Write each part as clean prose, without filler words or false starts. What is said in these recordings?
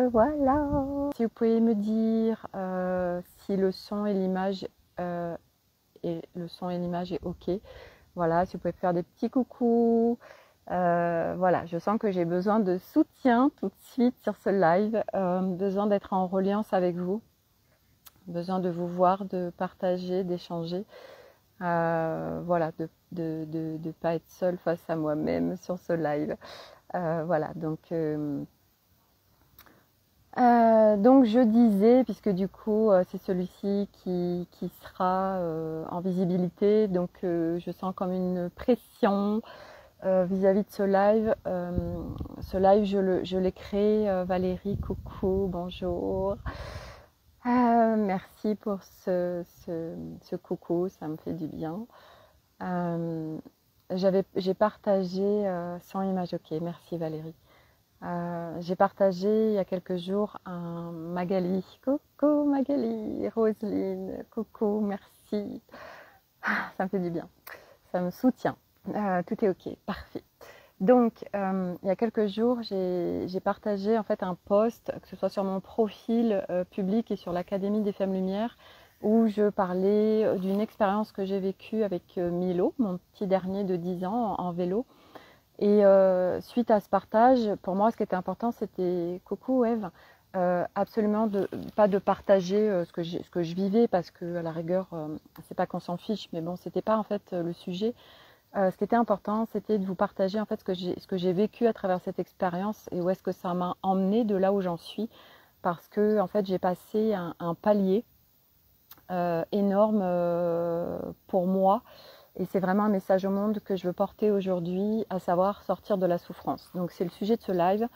voilà. Si vous pouvez me dire si le son et l'image est ok. Voilà, si vous pouvez faire des petits coucous. Voilà, je sens que j'ai besoin de soutien tout de suite sur ce live, besoin d'être en reliance avec vous, besoin de vous voir, de partager, d'échanger. Voilà, de pas être seule face à moi-même sur ce live. Voilà, donc je disais, puisque du coup c'est celui-ci qui sera en visibilité, donc je sens comme une pression vis-à-vis de ce live. Ce live, je l'ai créé, Valérie, coucou, bonjour. Merci pour ce coucou, ça me fait du bien. J'ai partagé sans image, ok, merci Valérie. J'ai partagé il y a quelques jours un Magali. Coucou Magali, Roselyne, coucou, merci. Ça me fait du bien, ça me soutient. Tout est ok, parfait. Donc, il y a quelques jours, j'ai partagé en fait un post, que ce soit sur mon profil public et sur l'Académie des Femmes Lumière, où je parlais d'une expérience que j'ai vécue avec Milo, mon petit dernier de 10 ans en vélo. Et suite à ce partage, pour moi, ce qui était important, c'était coucou Eve, absolument pas de partager ce que je vivais, parce que à la rigueur, c'est pas qu'on s'en fiche, mais bon, c'était pas en fait le sujet. Ce qui était important, c'était de vous partager en fait ce que j'ai vécu à travers cette expérience et où est-ce que ça m'a emmené de là où j'en suis, parce que en fait, j'ai passé un palier énorme pour moi. Et c'est vraiment un message au monde que je veux porter aujourd'hui, à savoir sortir de la souffrance. Donc c'est le sujet de ce live.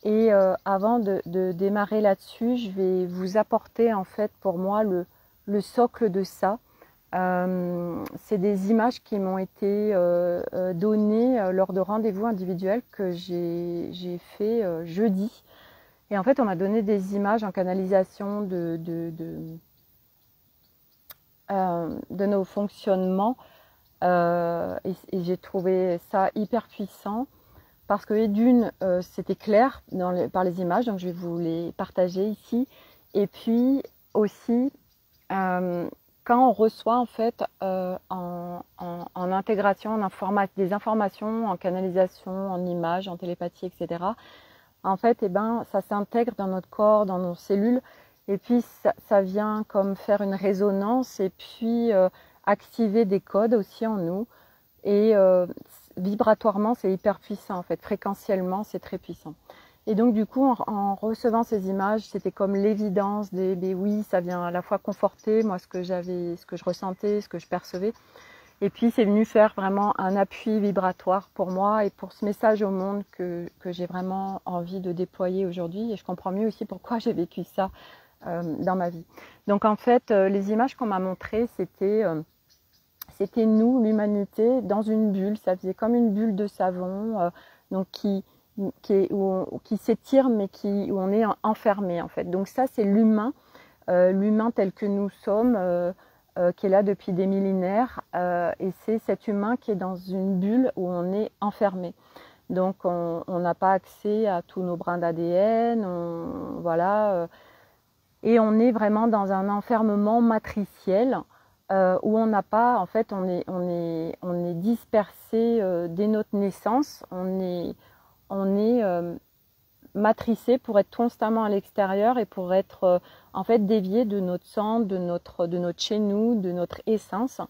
Et avant de démarrer là-dessus, je vais vous apporter en fait pour moi le socle de ça. C'est des images qui m'ont été données lors de rendez-vous individuels que j'ai fait jeudi. Et en fait, on m'a donné des images en canalisation de nos fonctionnements. Et j'ai trouvé ça hyper puissant parce que d'une, c'était clair par les images, donc je vais vous les partager ici. Et puis aussi, quand on reçoit en fait en intégration, des informations, en canalisation, en images, en télépathie, etc., en fait, eh ben, ça s'intègre dans notre corps, dans nos cellules, et puis ça vient comme faire une résonance et puis activer des codes aussi en nous. Et vibratoirement, c'est hyper puissant en fait. Fréquentiellement, c'est très puissant. Et donc du coup, en recevant ces images, c'était comme l'évidence des oui, ça vient à la fois conforter moi ce que je ressentais, ce que je percevais. Et puis c'est venu faire vraiment un appui vibratoire pour moi et pour ce message au monde que j'ai vraiment envie de déployer aujourd'hui. Et je comprends mieux aussi pourquoi j'ai vécu ça dans ma vie. Donc en fait, les images qu'on m'a montrées, c'était nous, l'humanité, dans une bulle. Ça faisait comme une bulle de savon, donc qui s'étire, mais où on est enfermé en fait. Donc ça, c'est l'humain, l'humain tel que nous sommes, qui est là depuis des millénaires. Et c'est cet humain qui est dans une bulle où on est enfermé. Donc on n'a pas accès à tous nos brins d'ADN, voilà. Et on est vraiment dans un enfermement matriciel. Où on n'a pas, en fait, on est dispersé dès notre naissance, on est matricé pour être constamment à l'extérieur et pour être en fait dévié de notre centre, de notre chez nous, de notre essence,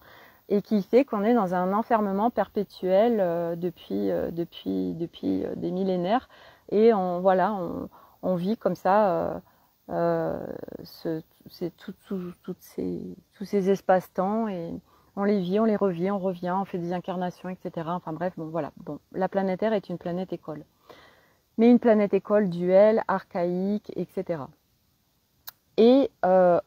et qui fait qu'on est dans un enfermement perpétuel depuis des millénaires, et on vit comme ça. Tous ces espaces-temps, et on les vit, on les revit, on revient, on fait des incarnations, etc. Enfin bref, bon voilà. Bon, la planète Terre est une planète école, mais une planète école duelle, archaïque, etc. Et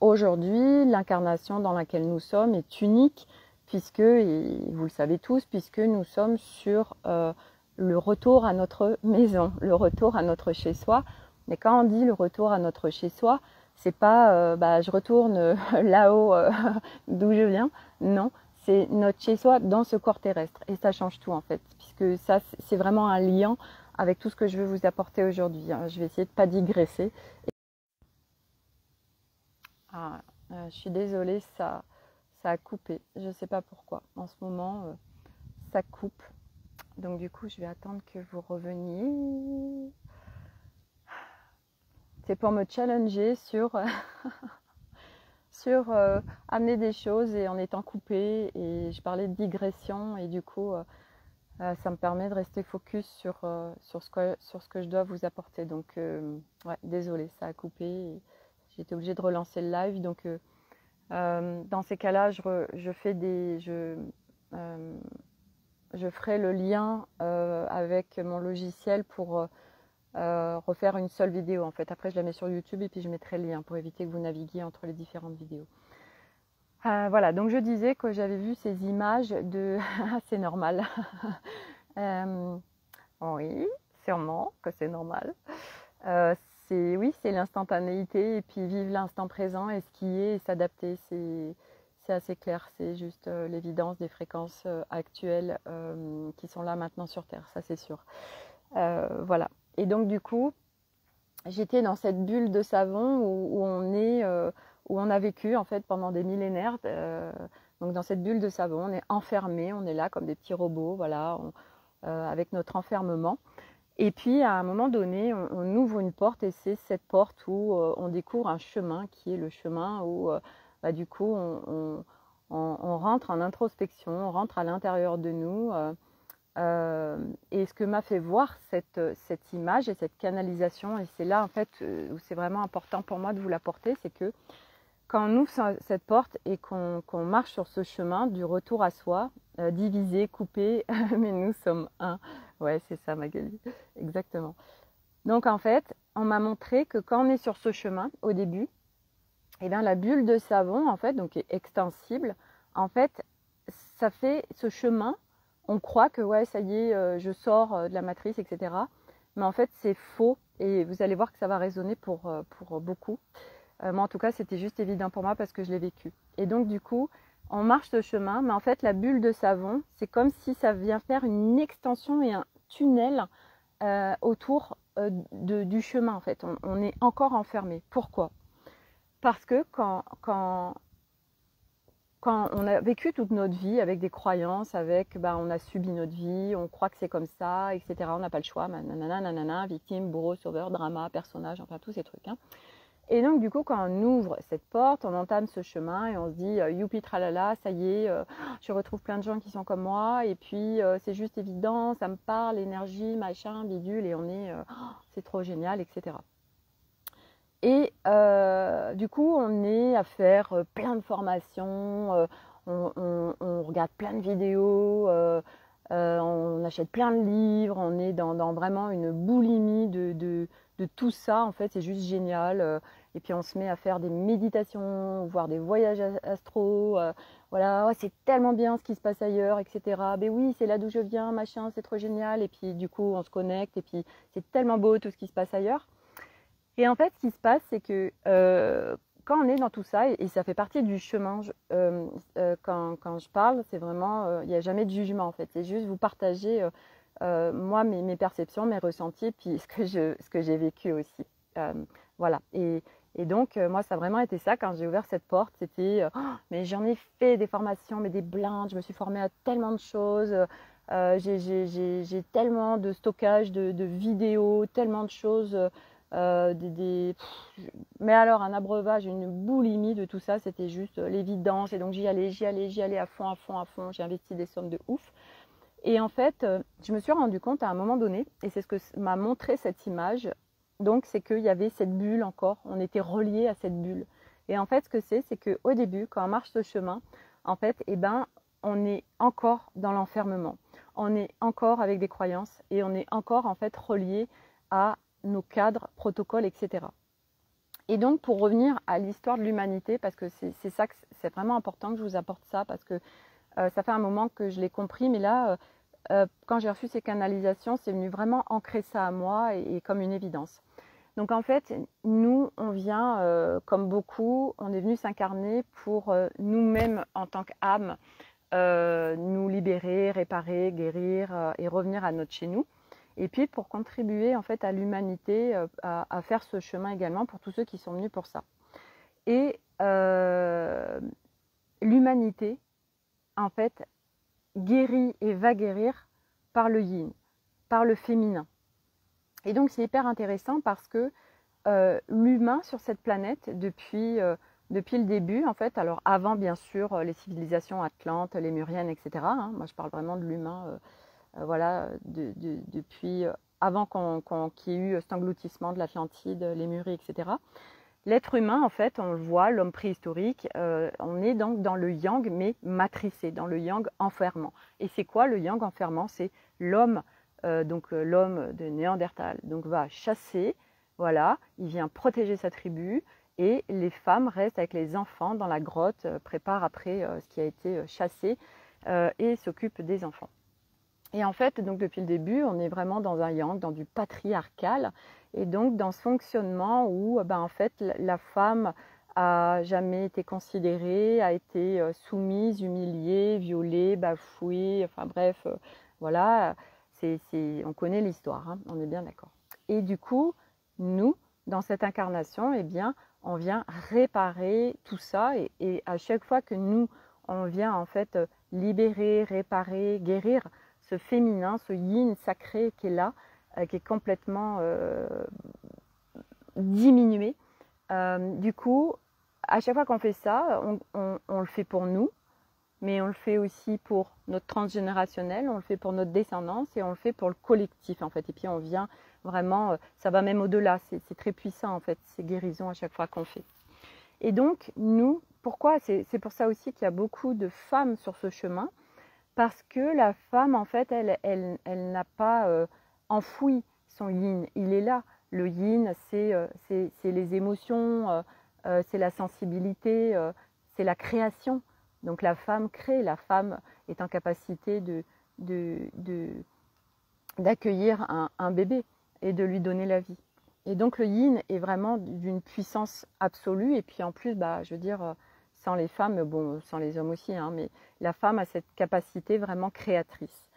aujourd'hui, l'incarnation dans laquelle nous sommes est unique, puisque, et vous le savez tous, puisque nous sommes sur le retour à notre maison, le retour à notre chez-soi. Mais quand on dit le retour à notre chez-soi, c'est pas je retourne là-haut d'où je viens. Non, c'est notre chez-soi dans ce corps terrestre. Et ça change tout en fait, puisque ça, c'est vraiment un lien avec tout ce que je veux vous apporter aujourd'hui. Je vais essayer de ne pas digresser. Ah, je suis désolée, ça a coupé. Je ne sais pas pourquoi. En ce moment, ça coupe. Donc du coup, je vais attendre que vous reveniez. C'est pour me challenger sur, sur amener des choses et en étant coupé. Et je parlais de digression et du coup, ça me permet de rester focus sur, sur ce que je dois vous apporter. Donc, ouais, désolée, ça a coupé. J'étais obligée de relancer le live. Donc, dans ces cas-là, je ferai le lien avec mon logiciel pour refaire une seule vidéo. En fait, après, je la mets sur YouTube et puis je mettrai le lien pour éviter que vous naviguiez entre les différentes vidéos. Voilà, donc je disais que j'avais vu ces images de... c'est normal. Oui, sûrement que c'est normal. Oui, c'est l'instantanéité et puis vivre l'instant présent et ce qui est et s'adapter. C'est assez clair, c'est juste l'évidence des fréquences actuelles qui sont là maintenant sur Terre, ça c'est sûr. Voilà. Et donc du coup, j'étais dans cette bulle de savon où on a vécu en fait pendant des millénaires. Donc dans cette bulle de savon, on est enfermé, on est là comme des petits robots, voilà, avec notre enfermement. Et puis à un moment donné, on ouvre une porte et c'est cette porte où on découvre un chemin qui est le chemin où du coup on rentre en introspection, on rentre à l'intérieur de nous. Et ce que m'a fait voir cette image et cette canalisation, et c'est là en fait où c'est vraiment important pour moi de vous l'apporter, c'est que quand on ouvre cette porte et qu'on marche sur ce chemin du retour à soi, divisé, coupé, mais nous sommes un. Ouais, c'est ça Magali, exactement. Donc en fait, on m'a montré que quand on est sur ce chemin, au début, eh bien, la bulle de savon, en fait, donc qui est extensible, en fait, ça fait ce chemin. On croit que ouais, ça y est, je sors de la matrice, etc. Mais en fait, c'est faux. Et vous allez voir que ça va résonner pour beaucoup. Moi, en tout cas, c'était juste évident pour moi parce que je l'ai vécu. Et donc, du coup, on marche ce chemin. Mais en fait, la bulle de savon, c'est comme si ça vient faire une extension et un tunnel autour du chemin. En fait, on est encore enfermé. Pourquoi ? Parce que quand on a vécu toute notre vie avec des croyances, avec on a subi notre vie, on croit que c'est comme ça, etc. On n'a pas le choix, nanana, victime, bourreau, sauveur, drama, personnage, enfin tous ces trucs. Hein. Et donc du coup, quand on ouvre cette porte, on entame ce chemin et on se dit youpi tralala, ça y est, je retrouve plein de gens qui sont comme moi, et puis c'est juste évident, ça me parle, énergie, machin, bidule, et on est, c'est trop génial, etc. Et du coup, on est à faire plein de formations, on regarde plein de vidéos, on achète plein de livres, on est dans vraiment une boulimie de tout ça. En fait, c'est juste génial. Et puis, on se met à faire des méditations, voir des voyages astro. Voilà, oh, c'est tellement bien ce qui se passe ailleurs, etc. Ben oui, c'est là d'où je viens, machin, c'est trop génial. Et puis, du coup, on se connecte et puis, c'est tellement beau tout ce qui se passe ailleurs. Et en fait, ce qui se passe, c'est que quand on est dans tout ça, et ça fait partie du chemin, quand je parle, c'est vraiment, il n'y a jamais de jugement en fait. C'est juste vous partager, moi, mes perceptions, mes ressentis, puis ce que j'ai vécu aussi. Voilà. Et donc, moi, ça a vraiment été ça, quand j'ai ouvert cette porte, c'était, mais j'en ai fait des formations, mais des blindes, je me suis formée à tellement de choses. J'ai tellement de stockage de vidéos, tellement de choses. Mais alors un abreuvage, une boulimie de tout ça, c'était juste l'évidence. Et donc j'y allais à fond, à fond, à fond. J'ai investi des sommes de ouf. Et en fait, je me suis rendu compte à un moment donné, et c'est ce que m'a montré cette image, donc c'est qu'il y avait cette bulle encore, on était reliés à cette bulle. Et en fait, ce que c'est qu'au début, quand on marche ce chemin, en fait, on est encore dans l'enfermement. On est encore avec des croyances et on est encore en fait relié à nos cadres, protocoles, etc. Et donc, pour revenir à l'histoire de l'humanité, parce que c'est ça, c'est vraiment important que je vous apporte ça, parce que ça fait un moment que je l'ai compris, mais là, quand j'ai reçu ces canalisations, c'est venu vraiment ancrer ça à moi et comme une évidence. Donc en fait, nous, on vient, comme beaucoup, on est venu s'incarner pour nous-mêmes en tant qu'âme, nous libérer, réparer, guérir et revenir à notre chez nous. et puis pour contribuer en fait à l'humanité, à faire ce chemin également pour tous ceux qui sont venus pour ça. Et l'humanité, en fait, guérit et va guérir par le yin, par le féminin. Et donc c'est hyper intéressant parce que l'humain sur cette planète, depuis le début, en fait, alors avant bien sûr les civilisations atlantes, lémuriennes, etc. Hein, moi je parle vraiment de l'humain, voilà, depuis avant qu'il y ait eu cet engloutissement de l'Atlantide, Lémurie, etc. L'être humain, en fait, on le voit, l'homme préhistorique, on est donc dans le yang, mais matricé, dans le yang enfermant. Et c'est quoi le yang enfermant? C'est l'homme, donc l'homme de Néandertal, donc va chasser, voilà, il vient protéger sa tribu, et les femmes restent avec les enfants dans la grotte, préparent après ce qui a été chassé, et s'occupent des enfants. Et en fait, donc depuis le début, on est vraiment dans un yang, dans du patriarcal, et donc dans ce fonctionnement où en fait, la femme a jamais été considérée, a été soumise, humiliée, violée, bafouée, enfin bref, voilà, on connaît l'histoire, hein, on est bien d'accord. Et du coup, nous, dans cette incarnation, eh bien, on vient réparer tout ça, et à chaque fois que nous, on vient en fait libérer, réparer, guérir, ce féminin, ce yin sacré qui est là, qui est complètement diminué. Du coup, à chaque fois qu'on fait ça, on le fait pour nous, mais on le fait aussi pour notre transgénérationnel, on le fait pour notre descendance et on le fait pour le collectif en fait. Et puis on vient vraiment, ça va même au-delà, c'est très puissant en fait, ces guérisons à chaque fois qu'on fait. Et donc nous, pourquoi? C'est pour ça aussi qu'il y a beaucoup de femmes sur ce chemin. Parce que la femme, en fait, elle n'a pas enfoui son yin. Il est là. Le yin, c'est les émotions, c'est la sensibilité, c'est la création. Donc la femme crée, la femme est en capacité d'accueillir un bébé et de lui donner la vie. Et donc le yin est vraiment d'une puissance absolue. Et puis en plus, je veux dire, sans les femmes, bon, sans les hommes aussi, hein, mais la femme a cette capacité vraiment créatrice.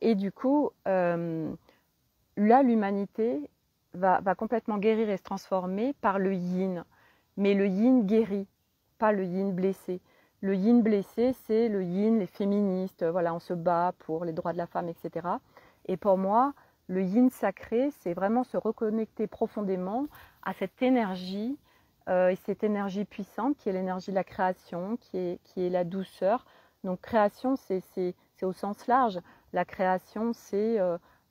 Et du coup, là, l'humanité va complètement guérir et se transformer par le yin. Mais le yin guéri, pas le yin blessé. Le yin blessé, c'est le yin, les féministes, voilà, on se bat pour les droits de la femme, etc. Et pour moi, le yin sacré, c'est vraiment se reconnecter profondément à cette énergie, et cette énergie puissante qui est l'énergie de la création, qui est la douceur. Donc création, c'est au sens large. La création, c'est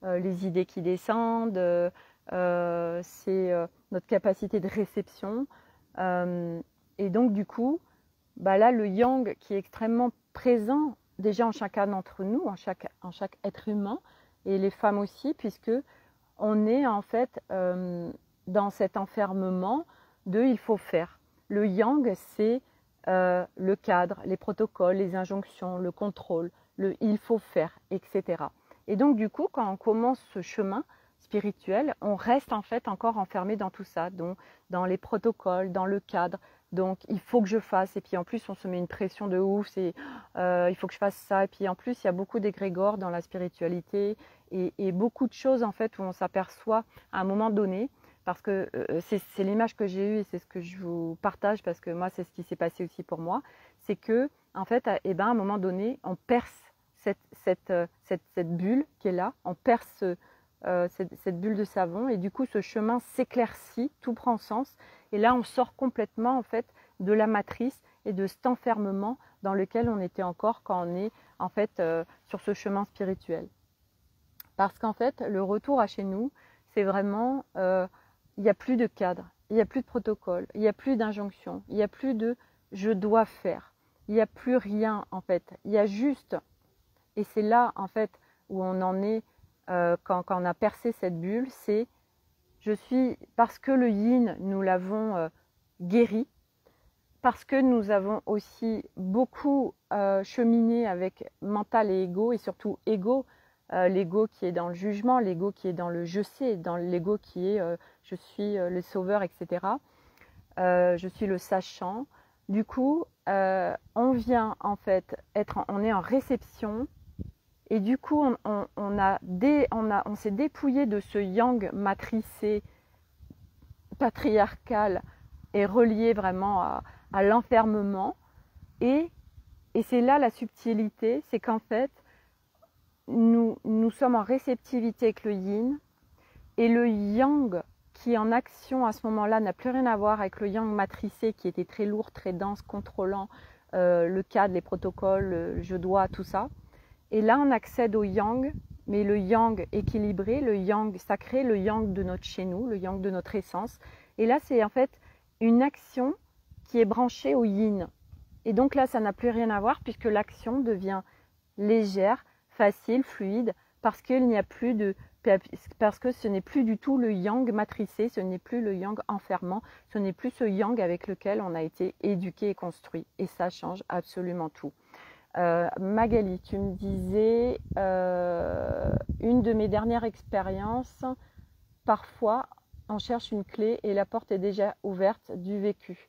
les idées qui descendent, c'est notre capacité de réception. Et donc du coup, là, le yang qui est extrêmement présent déjà en chacun d'entre nous, en chaque être humain, et les femmes aussi, puisque on est en fait dans cet enfermement de il faut faire. Le yang, c'est le cadre, les protocoles, les injonctions, le contrôle, le il faut faire, etc. Et donc du coup, quand on commence ce chemin spirituel, on reste en fait encore enfermé dans tout ça, donc dans les protocoles, dans le cadre. Donc il faut que je fasse, et puis en plus on se met une pression de ouf, c'est il faut que je fasse ça, et puis en plus il y a beaucoup d'égrégores dans la spiritualité, et beaucoup de choses en fait où on s'aperçoit à un moment donné, parce que c'est l'image que j'ai eue et c'est ce que je vous partage, parce que moi c'est ce qui s'est passé aussi pour moi, c'est que en fait à un moment donné on perce cette bulle qui est là, on perce cette bulle de savon, et du coup ce chemin s'éclaircit, tout prend sens, et là on sort complètement en fait de la matrice et de cet enfermement dans lequel on était encore quand on est en fait sur ce chemin spirituel. Parce qu'en fait le retour à chez nous, c'est vraiment il n'y a plus de cadre, il n'y a plus de protocole, il n'y a plus d'injonction, il n'y a plus de je dois faire, il n'y a plus rien en fait, il y a juste, et c'est là en fait où on en est quand on a percé cette bulle, c'est je suis, parce que le yin nous l'avons guéri, parce que nous avons aussi beaucoup cheminé avec mental et ego, et surtout ego, l'ego qui est dans le jugement, l'ego qui est dans le je sais, dans l'ego qui est je suis le sauveur, etc. Je suis le sachant. Du coup, on vient en fait on est en réception, Et du coup, on s'est dépouillé de ce yang matricé, patriarcal et relié vraiment à l'enfermement. Et c'est là la subtilité, c'est qu'en fait, nous sommes en réceptivité avec le yin, et le yang qui est en action à ce moment-là n'a plus rien à voir avec le yang matricé qui était très lourd, très dense, contrôlant le cadre, les protocoles, je dois, tout ça. Et là, on accède au yang, mais le yang équilibré, le yang sacré, le yang de notre chez nous, le yang de notre essence. Et là, c'est en fait une action qui est branchée au yin. Et donc là, ça n'a plus rien à voir puisque l'action devient légère, facile, fluide, parce qu'il n'y a plus de... parce que ce n'est plus du tout le yang matricé, ce n'est plus le yang enfermant, ce n'est plus ce yang avec lequel on a été éduqué et construit. Et ça change absolument tout. Magali, tu me disais, une de mes dernières expériences, parfois on cherche une clé et la porte est déjà ouverte du vécu.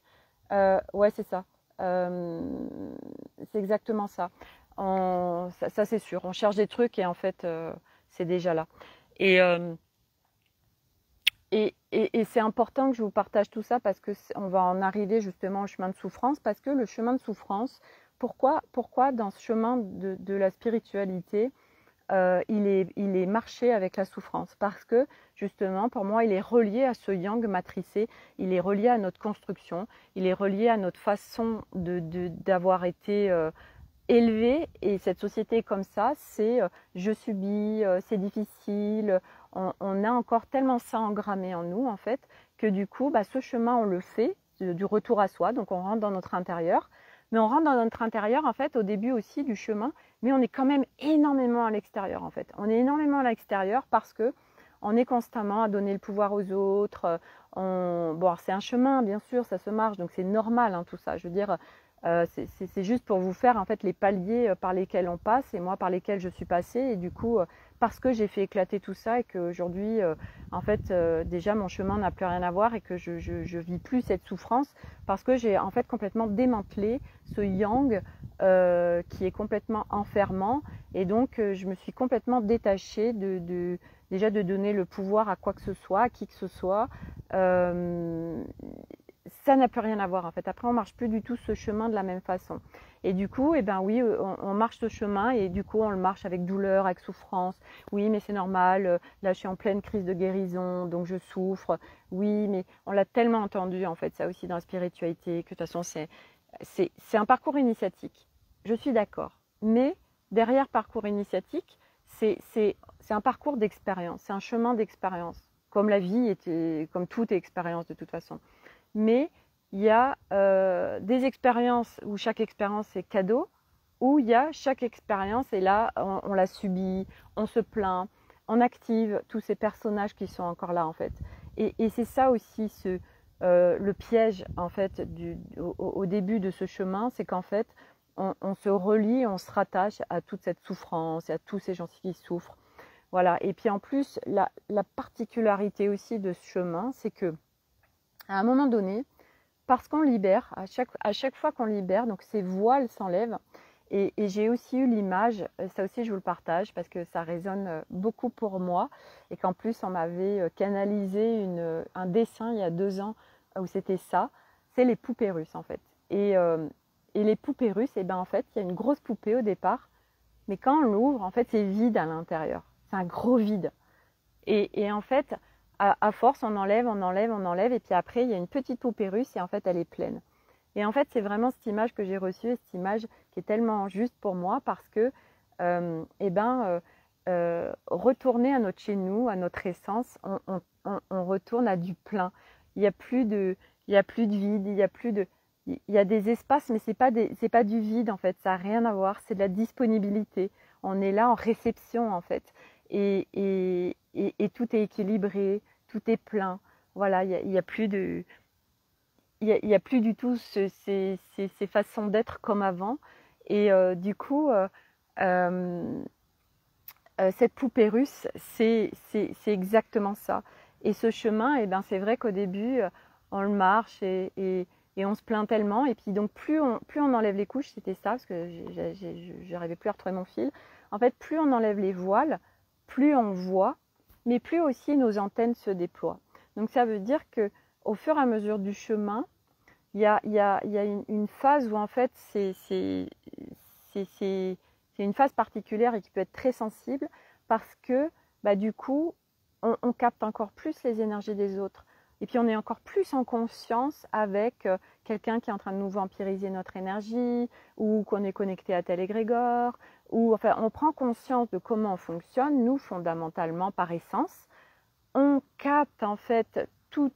Ouais, c'est ça. C'est exactement ça. Ça c'est sûr. On cherche des trucs et en fait, c'est déjà là. Et c'est important que je vous partage tout ça parce qu'on va en arriver justement au chemin de souffrance. Parce que le chemin de souffrance, pourquoi dans ce chemin de la spiritualité, il est marché avec la souffrance? Parce que justement, pour moi, il est relié à ce yang matricé, il est relié à notre construction, il est relié à notre façon d'avoir été élevé. Et cette société comme ça, c'est je subis, c'est difficile, on a encore tellement ça engrammé en nous en fait, que du coup, ce chemin, on le fait, du retour à soi, donc on rentre dans notre intérieur. Mais on rentre dans notre intérieur, en fait, au début aussi du chemin, mais on est quand même énormément à l'extérieur, en fait. On est énormément à l'extérieur parce que on est constamment à donner le pouvoir aux autres. Bon, c'est un chemin, bien sûr, ça se marche, donc c'est normal, hein, tout ça. Je veux dire, c'est juste pour vous faire, en fait, les paliers par lesquels on passe et moi par lesquels je suis passée. Et du coup, parce que j'ai fait éclater tout ça et qu'aujourd'hui, en fait, déjà, mon chemin n'a plus rien à voir et que je vis plus cette souffrance parce que j'ai, en fait, complètement démantelé ce yang qui est complètement enfermant. Et donc, je me suis complètement détachée déjà de donner le pouvoir à quoi que ce soit, à qui que ce soit. Ça n'a plus rien à voir en fait. Après, on marche plus du tout ce chemin de la même façon. Et du coup, eh ben oui, on marche ce chemin et du coup, on le marche avec douleur, avec souffrance. Oui, mais c'est normal. Là, je suis en pleine crise de guérison, donc je souffre. Oui, mais on l'a tellement entendu en fait, ça aussi dans la spiritualité, que de toute façon, c'est un parcours initiatique. Je suis d'accord. Mais derrière parcours initiatique, c'est un parcours d'expérience, c'est un chemin d'expérience. Comme la vie était, comme toute expérience de toute façon. Mais il y a des expériences où chaque expérience est cadeau, où il y a chaque expérience et là on la subit, on se plaint, on active tous ces personnages qui sont encore là en fait. Et c'est ça aussi le piège en fait au début de ce chemin, c'est qu'en fait on se relie, on se rattache à toute cette souffrance et à tous ces gens qui souffrent. Voilà. Et puis en plus la particularité aussi de ce chemin, c'est que à un moment donné, parce qu'on libère, à chaque fois qu'on libère, donc ces voiles s'enlèvent. Et j'ai aussi eu l'image, ça aussi je vous le partage parce que ça résonne beaucoup pour moi et qu'en plus on m'avait canalisé un dessin il y a 2 ans où c'était ça, c'est les poupées russes en fait. Et les poupées russes, et ben en fait il y a une grosse poupée au départ, mais quand on l'ouvre, en fait c'est vide à l'intérieur, c'est un gros vide. Et en fait, à force, on enlève, et puis après, il y a une petite poupée russe et en fait, elle est pleine. Et en fait, c'est vraiment cette image que j'ai reçue, et cette image qui est tellement juste pour moi parce que, retourner à notre chez nous, à notre essence, on retourne à du plein. Il n'y a plus de vide, il y a des espaces, mais c'est pas du vide en fait, ça n'a rien à voir, c'est de la disponibilité. On est là en réception en fait. Et tout est équilibré, tout est plein. Voilà, il y a plus du tout ces façons d'être comme avant. Et du coup, cette poupée russe, c'est exactement ça. Et ce chemin, eh ben, c'est vrai qu'au début, on le marche et on se plaint tellement. Et puis donc, plus on enlève les couches, c'était ça, parce que j'arrivais plus à retrouver mon fil. En fait, plus on enlève les voiles, plus on voit, mais plus aussi nos antennes se déploient. Donc ça veut dire que au fur et à mesure du chemin, il y a une phase où en fait c'est une phase particulière et qui peut être très sensible parce que du coup on capte encore plus les énergies des autres. Et puis on est encore plus en conscience avec quelqu'un qui est en train de nous vampiriser notre énergie, ou qu'on est connecté à tel égrégore, ou enfin on prend conscience de comment on fonctionne, nous fondamentalement par essence. On capte en fait tous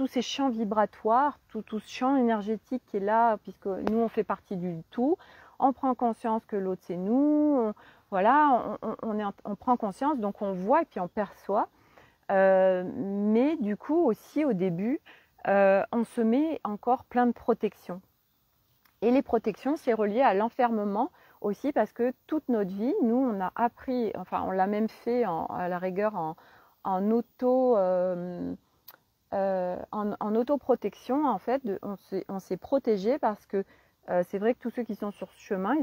ces champs vibratoires, tout ce champ énergétique qui est là, puisque nous on fait partie du tout. On prend conscience que l'autre c'est nous, on prend conscience, donc on voit et puis on perçoit. Mais du coup aussi au début, on se met encore plein de protections. Et les protections, c'est relié à l'enfermement aussi parce que toute notre vie, nous, on a appris, enfin on l'a même fait à la rigueur en autoprotection, en fait, on s'est protégé parce que c'est vrai que tous ceux qui sont sur ce chemin,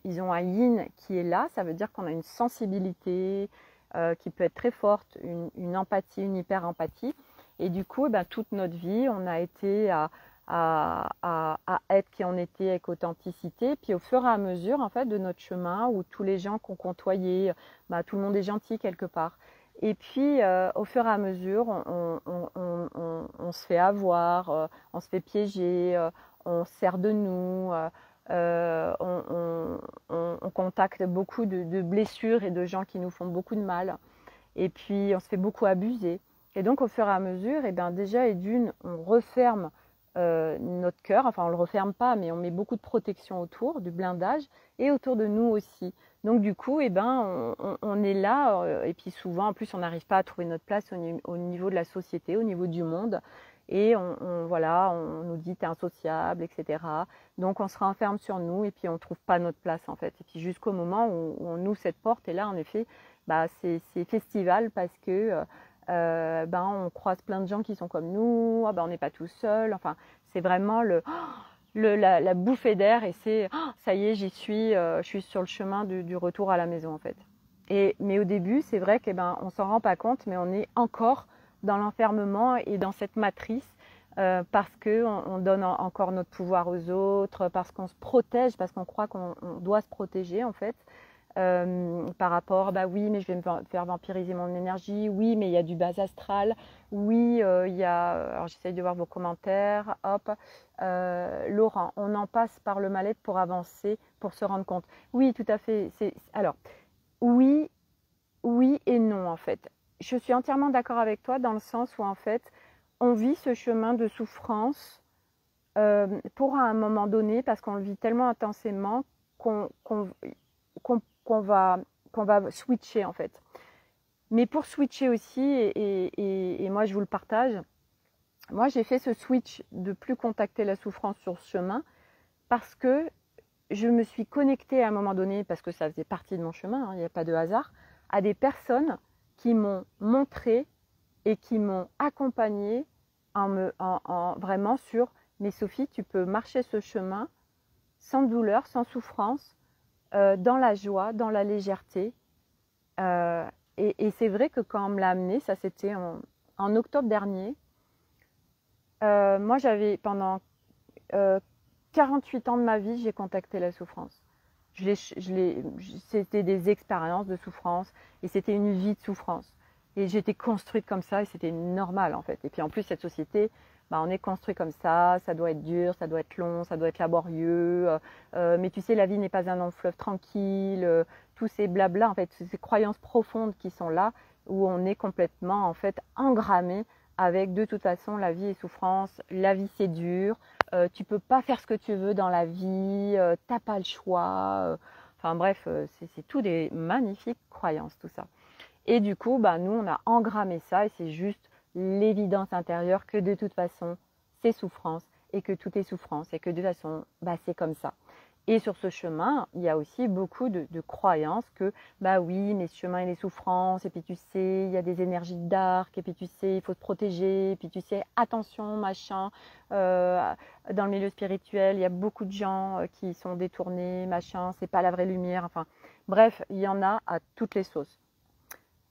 ils ont un yin qui est là, ça veut dire qu'on a une sensibilité qui peut être très forte, une empathie, une hyper-empathie. Et du coup, toute notre vie, on a été à être qui on était avec authenticité. Puis au fur et à mesure, en fait, de notre chemin, où tous les gens qu'on côtoyait, tout le monde est gentil quelque part. Et puis, au fur et à mesure, on se fait avoir, on se fait piéger, on sert de nous, on contacte beaucoup de blessures et de gens qui nous font beaucoup de mal. Et puis, on se fait beaucoup abuser. Et donc, au fur et à mesure, déjà, et d'une, on referme notre cœur, enfin on ne le referme pas, mais on met beaucoup de protection autour, du blindage, et autour de nous aussi. Donc du coup, on est là, et puis souvent, en plus, on n'arrive pas à trouver notre place au niveau de la société, au niveau du monde, et on nous dit t'es insociable, etc. Donc on se renferme sur nous, et puis on ne trouve pas notre place en fait. Et puis jusqu'au moment où on ouvre cette porte, et là, en effet, c'est festival parce que on croise plein de gens qui sont comme nous, on n'est pas tout seul, enfin c'est vraiment la bouffée d'air et c'est ça y est, j'y suis, je suis sur le chemin du retour à la maison en fait. Mais au début c'est vrai qu'on s'en rend pas compte, mais on est encore dans l'enfermement et dans cette matrice parce qu'on donne encore notre pouvoir aux autres, parce qu'on se protège, parce qu'on croit qu'on doit se protéger en fait. Par rapport, oui, mais je vais me faire vampiriser mon énergie, oui, mais il y a du bas astral, oui, il y a, alors j'essaye de voir vos commentaires, hop, Laurent, on en passe par le mal-être pour avancer, pour se rendre compte. Oui, tout à fait, alors, oui et non en fait. Je suis entièrement d'accord avec toi dans le sens où en fait, on vit ce chemin de souffrance pour à un moment donné, parce qu'on le vit tellement intensément qu'on va switcher en fait. Mais pour switcher aussi, et moi je vous le partage, moi j'ai fait ce switch de plus contacter la souffrance sur ce chemin parce que je me suis connectée à un moment donné, parce que ça faisait partie de mon chemin, il n'y a pas de hasard, à des personnes qui m'ont montré et qui m'ont accompagnée vraiment sur mais Sophie, tu peux marcher ce chemin sans douleur, sans souffrance, dans la joie, dans la légèreté. Et c'est vrai que quand on me l'a amené, ça c'était en octobre dernier, moi j'avais pendant 48 ans de ma vie, j'ai contacté la souffrance. C'était des expériences de souffrance et c'était une vie de souffrance. Et j'étais construite comme ça et c'était normal en fait. Et puis en plus cette société, on est construit comme ça doit être dur, ça doit être long, ça doit être laborieux. Mais tu sais, la vie n'est pas un long fleuve tranquille. Tous ces blabla, en fait, ces croyances profondes qui sont là, où on est complètement en fait engrammé avec de toute façon la vie est souffrance, la vie c'est dur, tu peux pas faire ce que tu veux dans la vie, t'as pas le choix. Enfin bref, c'est tout des magnifiques croyances tout ça. Et du coup, nous on a engrammé ça et c'est juste l'évidence intérieure que de toute façon c'est souffrance et que tout est souffrance et que de toute façon c'est comme ça. Et sur ce chemin, il y a aussi beaucoup de croyances que, oui, mais ce chemin, il est souffrance, et puis tu sais, il y a des énergies dark, et puis tu sais, il faut se protéger, et puis tu sais, attention, machin. Dans le milieu spirituel, il y a beaucoup de gens qui sont détournés, machin, c'est pas la vraie lumière. Enfin, Bref, il y en a à toutes les sauces.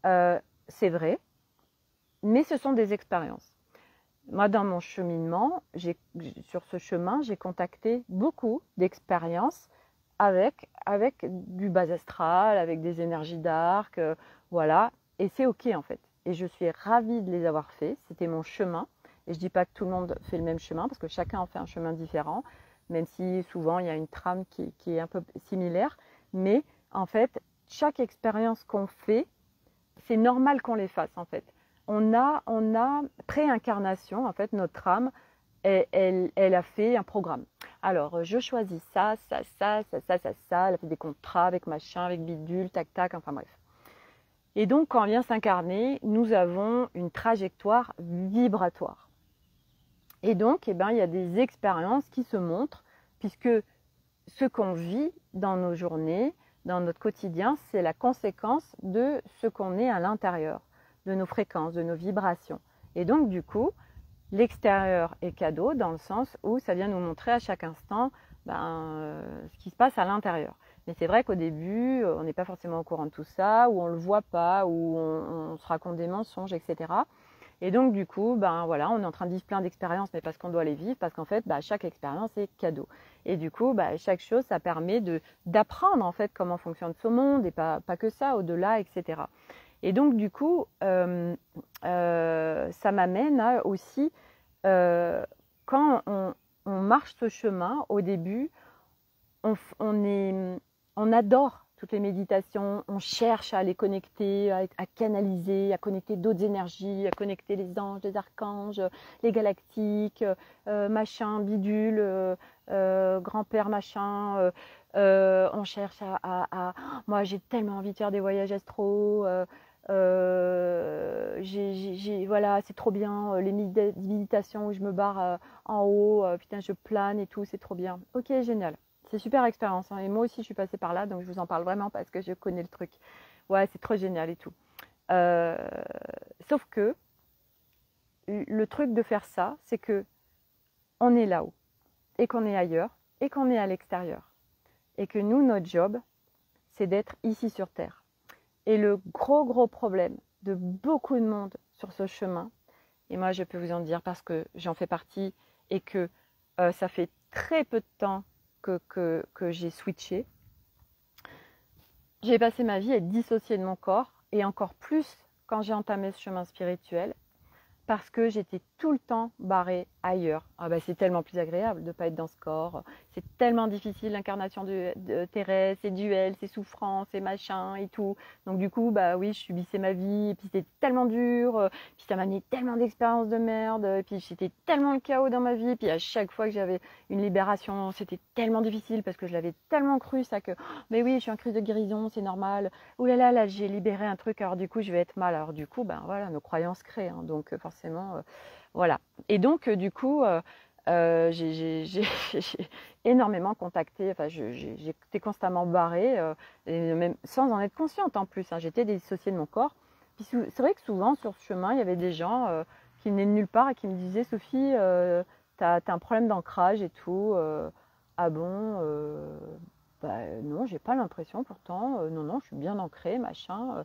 C'est vrai, mais ce sont des expériences. Moi, dans mon cheminement, sur ce chemin, j'ai contacté beaucoup d'expériences avec du bas astral, avec des énergies d'arc, voilà. Et c'est OK en fait. Et je suis ravie de les avoir fait. C'était mon chemin. Et je ne dis pas que tout le monde fait le même chemin, parce que chacun en fait un chemin différent, même si souvent il y a une trame qui est un peu similaire. Mais en fait, chaque expérience qu'on fait, c'est normal qu'on les fasse en fait. On a pré-incarnation, en fait, notre âme, elle a fait un programme. Alors, je choisis ça, elle a fait des contrats avec machin, avec bidule, tac, tac, enfin bref. Et donc, quand on vient s'incarner, nous avons une trajectoire vibratoire. Et donc, eh ben, il y a des expériences qui se montrent, puisque ce qu'on vit dans nos journées, dans notre quotidien, c'est la conséquence de ce qu'on est à l'intérieur, de nos fréquences, de nos vibrations. Et donc, du coup, l'extérieur est cadeau dans le sens où ça vient nous montrer à chaque instant ce qui se passe à l'intérieur. Mais c'est vrai qu'au début, on n'est pas forcément au courant de tout ça, ou on ne le voit pas, ou on se raconte des mensonges, etc. Et donc, du coup, voilà, on est en train de vivre plein d'expériences, mais parce qu'on doit les vivre, parce qu'en fait, chaque expérience est cadeau. Et du coup, chaque chose, ça permet d'apprendre en fait comment fonctionne ce monde, et pas que ça, au-delà, etc. Et donc, du coup, ça m'amène à aussi, quand on marche ce chemin, au début, on adore toutes les méditations, on cherche à les connecter, à canaliser, à connecter d'autres énergies, à connecter les anges, les archanges, les galactiques, machin, bidule, grand-père machin. On cherche Moi, j'ai tellement envie de faire des voyages astraux. Voilà, c'est trop bien, les méditations où je me barre en haut, putain, je plane et tout, c'est trop bien. Ok, génial. C'est super expérience, hein. Et moi aussi je suis passée par là, donc je vous en parle vraiment parce que je connais le truc. Ouais, c'est trop génial et tout. Sauf que le truc de faire ça, c'est que on est là-haut et qu'on est ailleurs et qu'on est à l'extérieur. Et que nous, notre job, c'est d'être ici sur Terre. Et le gros problème de beaucoup de monde sur ce chemin, et moi je peux vous en dire parce que j'en fais partie et que ça fait très peu de temps que j'ai switché. J'ai passé ma vie à être dissociée de mon corps, et encore plus quand j'ai entamé ce chemin spirituel, parce que j'étais tout le temps barrée ailleurs. C'est tellement plus agréable de ne pas être dans ce corps. C'est tellement difficile, l'incarnation de terrestre, ces duels, ces souffrances, ces machins et tout. Donc du coup, oui, je subissais ma vie, et puis c'était tellement dur, puis ça m'a amené tellement d'expériences de merde, et puis c'était tellement le chaos dans ma vie, puis à chaque fois que j'avais une libération, c'était tellement difficile, parce que je l'avais tellement cru, ça, que mais oui, je suis en crise de guérison, c'est normal. Ouh là, j'ai libéré un truc, alors du coup, je vais être mal. Alors du coup, voilà, nos croyances créent, hein, donc forcément, voilà. Et donc, du coup, j'ai énormément contacté, enfin, j'étais constamment barrée, et même sans en être consciente en plus, hein, j'étais dissociée de mon corps. Puis c'est vrai que souvent, sur ce chemin, il y avait des gens qui venaient de nulle part et qui me disaient, Sophie, t'as un problème d'ancrage et tout. Ah bon non, j'ai pas l'impression pourtant. Non, je suis bien ancrée, machin.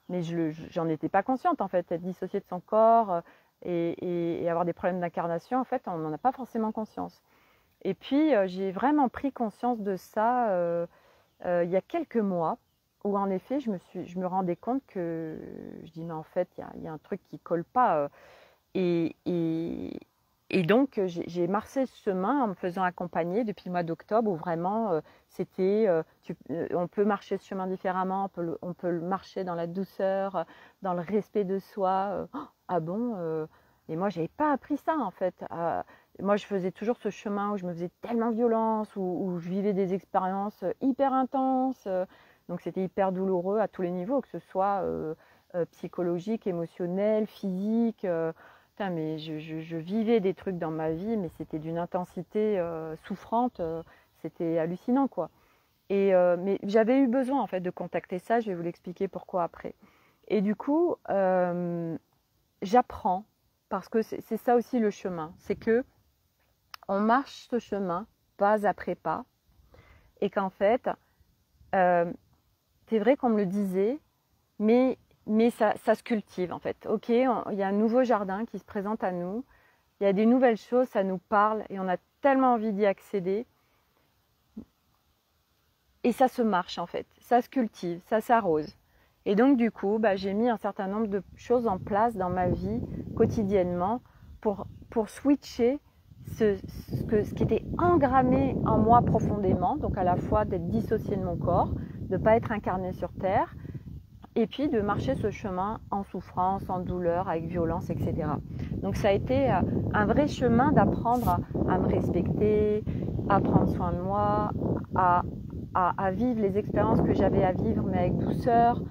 Mais j'en étais pas consciente en fait. Être dissociée de son corps et avoir des problèmes d'incarnation, en fait, on n'en a pas forcément conscience. Et puis, j'ai vraiment pris conscience de ça il y a quelques mois, où en effet, je me rendais compte que je dis, mais en fait, il y a un truc qui colle pas. Et, et, et donc, j'ai marché ce chemin en me faisant accompagner depuis le mois d'octobre, où vraiment, on peut marcher ce chemin différemment, on peut le marcher dans la douceur, dans le respect de soi. Ah bon Et moi, j'avais pas appris ça, en fait. Moi, je faisais toujours ce chemin où je me faisais tellement violence, où je vivais des expériences hyper intenses. Donc, c'était hyper douloureux à tous les niveaux, que ce soit psychologique, émotionnel, physique. Putain, mais je vivais des trucs dans ma vie, mais c'était d'une intensité souffrante, c'était hallucinant, quoi. Mais j'avais eu besoin en fait de contacter ça, je vais vous l'expliquer pourquoi après. Et du coup, j'apprends, parce que c'est ça aussi le chemin, c'est que on marche ce chemin pas après pas, et qu'en fait, c'est vrai qu'on me le disait, mais ça se cultive en fait. Ok, il y a un nouveau jardin qui se présente à nous, il y a des nouvelles choses, ça nous parle et on a tellement envie d'y accéder. Et ça se marche en fait, ça se cultive, ça s'arrose. Et donc du coup, j'ai mis un certain nombre de choses en place dans ma vie quotidiennement pour switcher ce qui était engrammé en moi profondément, donc à la fois d'être dissocié de mon corps, de ne pas être incarné sur Terre, et puis de marcher ce chemin en souffrance, en douleur, avec violence, etc. Donc ça a été un vrai chemin d'apprendre à me respecter, à prendre soin de moi, à vivre les expériences que j'avais à vivre, mais avec douceur.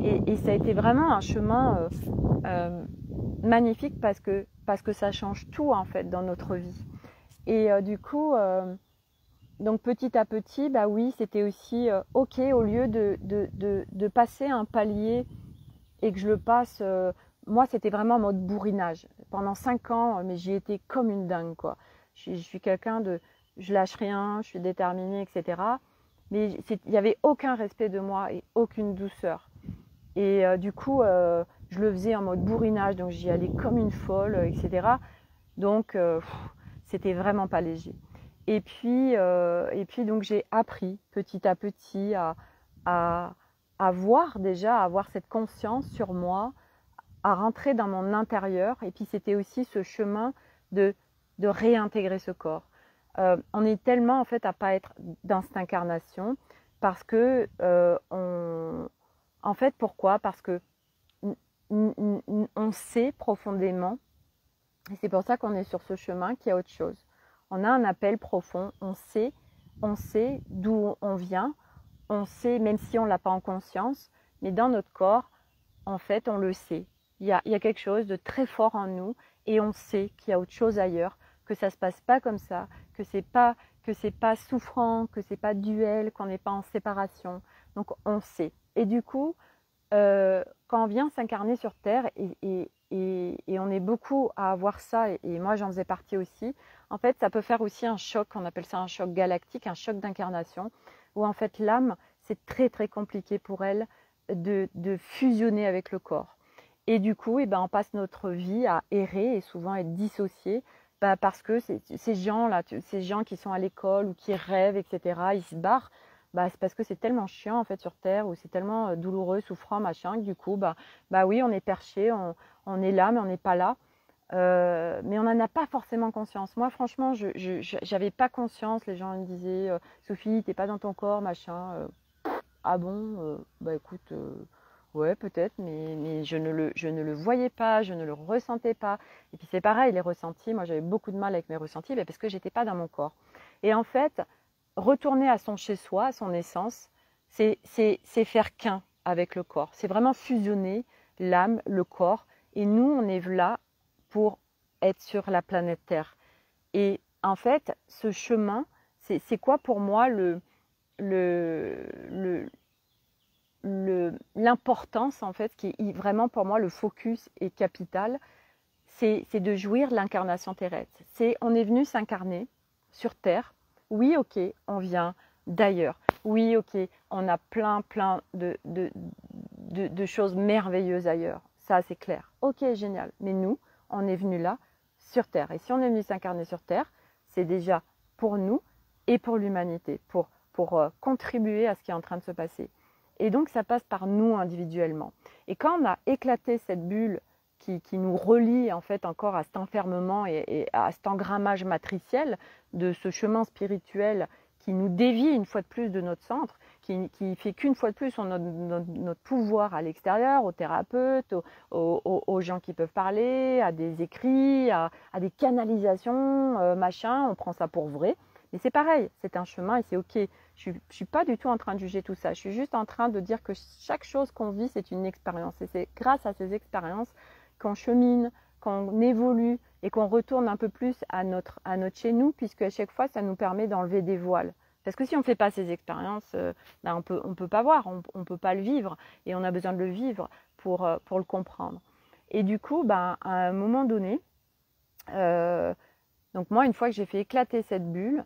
Et ça a été vraiment un chemin magnifique parce que ça change tout en fait dans notre vie. Et du coup, donc petit à petit, oui, c'était aussi ok, au lieu de passer un palier et que je le passe, moi c'était vraiment en mode bourrinage. Pendant 5 ans, mais j'y étais comme une dingue, quoi. Je suis quelqu'un je lâche rien, je suis déterminée, etc. Mais il n'y avait aucun respect de moi et aucune douceur. Et du coup, je le faisais en mode bourrinage, donc j'y allais comme une folle, etc. Donc, c'était vraiment pas léger. Et puis donc j'ai appris petit à petit à voir déjà, à avoir cette conscience sur moi, à rentrer dans mon intérieur. Et puis c'était aussi ce chemin de réintégrer ce corps. On est tellement en fait à pas être dans cette incarnation parce que en fait pourquoi? Parce que on sait profondément, et c'est pour ça qu'on est sur ce chemin, qu'il y a autre chose. On a un appel profond, on sait d'où on vient, on sait, même si on ne l'a pas en conscience, mais dans notre corps, en fait, on le sait. Il y a quelque chose de très fort en nous et on sait qu'il y a autre chose ailleurs, que ça ne se passe pas comme ça, que c'est pas souffrant, que c'est pas duel, qu'on n'est pas en séparation. Donc on sait. Et du coup, quand on vient s'incarner sur Terre, et on est beaucoup à avoir ça, et moi j'en faisais partie aussi, en fait ça peut faire aussi un choc, on appelle ça un choc galactique, un choc d'incarnation, où en fait l'âme, c'est très très compliqué pour elle de fusionner avec le corps. Et du coup, on passe notre vie à errer et souvent être dissocié, parce que ces gens-là, ces gens qui sont à l'école ou qui rêvent, etc., ils se barrent. C'est parce que c'est tellement chiant en fait sur Terre, ou c'est tellement douloureux, souffrant, machin, que du coup, oui, on est perché, on est là, mais on n'est pas là. Mais on n'en a pas forcément conscience. Moi, franchement, je n'avais pas conscience. Les gens me disaient Sophie, t'es pas dans ton corps, machin. Ah bon écoute, ouais, peut-être, mais je ne le voyais pas, je ne le ressentais pas. Et puis c'est pareil, les ressentis, moi j'avais beaucoup de mal avec mes ressentis, parce que j'étais pas dans mon corps. Et en fait, retourner à son chez-soi, à son essence, c'est faire qu'un avec le corps. C'est vraiment fusionner l'âme, le corps. Et nous, on est là pour être sur la planète Terre. Et en fait, ce chemin, c'est quoi pour moi l'importance, en fait, qui est vraiment pour moi le focus est capital, c'est de jouir de l'incarnation terrestre. On est venu s'incarner sur Terre. Oui, ok, on vient d'ailleurs. Oui, ok, on a plein de choses merveilleuses ailleurs. Ça, c'est clair. Ok, génial. Mais nous, on est venu là, sur Terre. Et si on est venu s'incarner sur Terre, c'est déjà pour nous et pour l'humanité, pour contribuer à ce qui est en train de se passer. Et donc, ça passe par nous individuellement. Et quand on a éclaté cette bulle qui nous relie en fait encore à cet enfermement et à cet engrammage matriciel de ce chemin spirituel qui nous dévie une fois de plus de notre centre, qui fait qu'une fois de plus on a notre pouvoir à l'extérieur, aux thérapeutes, aux gens qui peuvent parler, à des écrits, à des canalisations, machin, on prend ça pour vrai. Mais c'est pareil, c'est un chemin et c'est ok. Je ne suis pas du tout en train de juger tout ça. Je suis juste en train de dire que chaque chose qu'on vit, c'est une expérience. Et c'est grâce à ces expériences qu'on chemine, qu'on évolue et qu'on retourne un peu plus à notre chez nous, puisque à chaque fois, ça nous permet d'enlever des voiles. Parce que si on ne fait pas ces expériences, on peut pas voir, on ne peut pas le vivre. Et on a besoin de le vivre pour le comprendre. Et du coup, à un moment donné, donc moi, une fois que j'ai fait éclater cette bulle,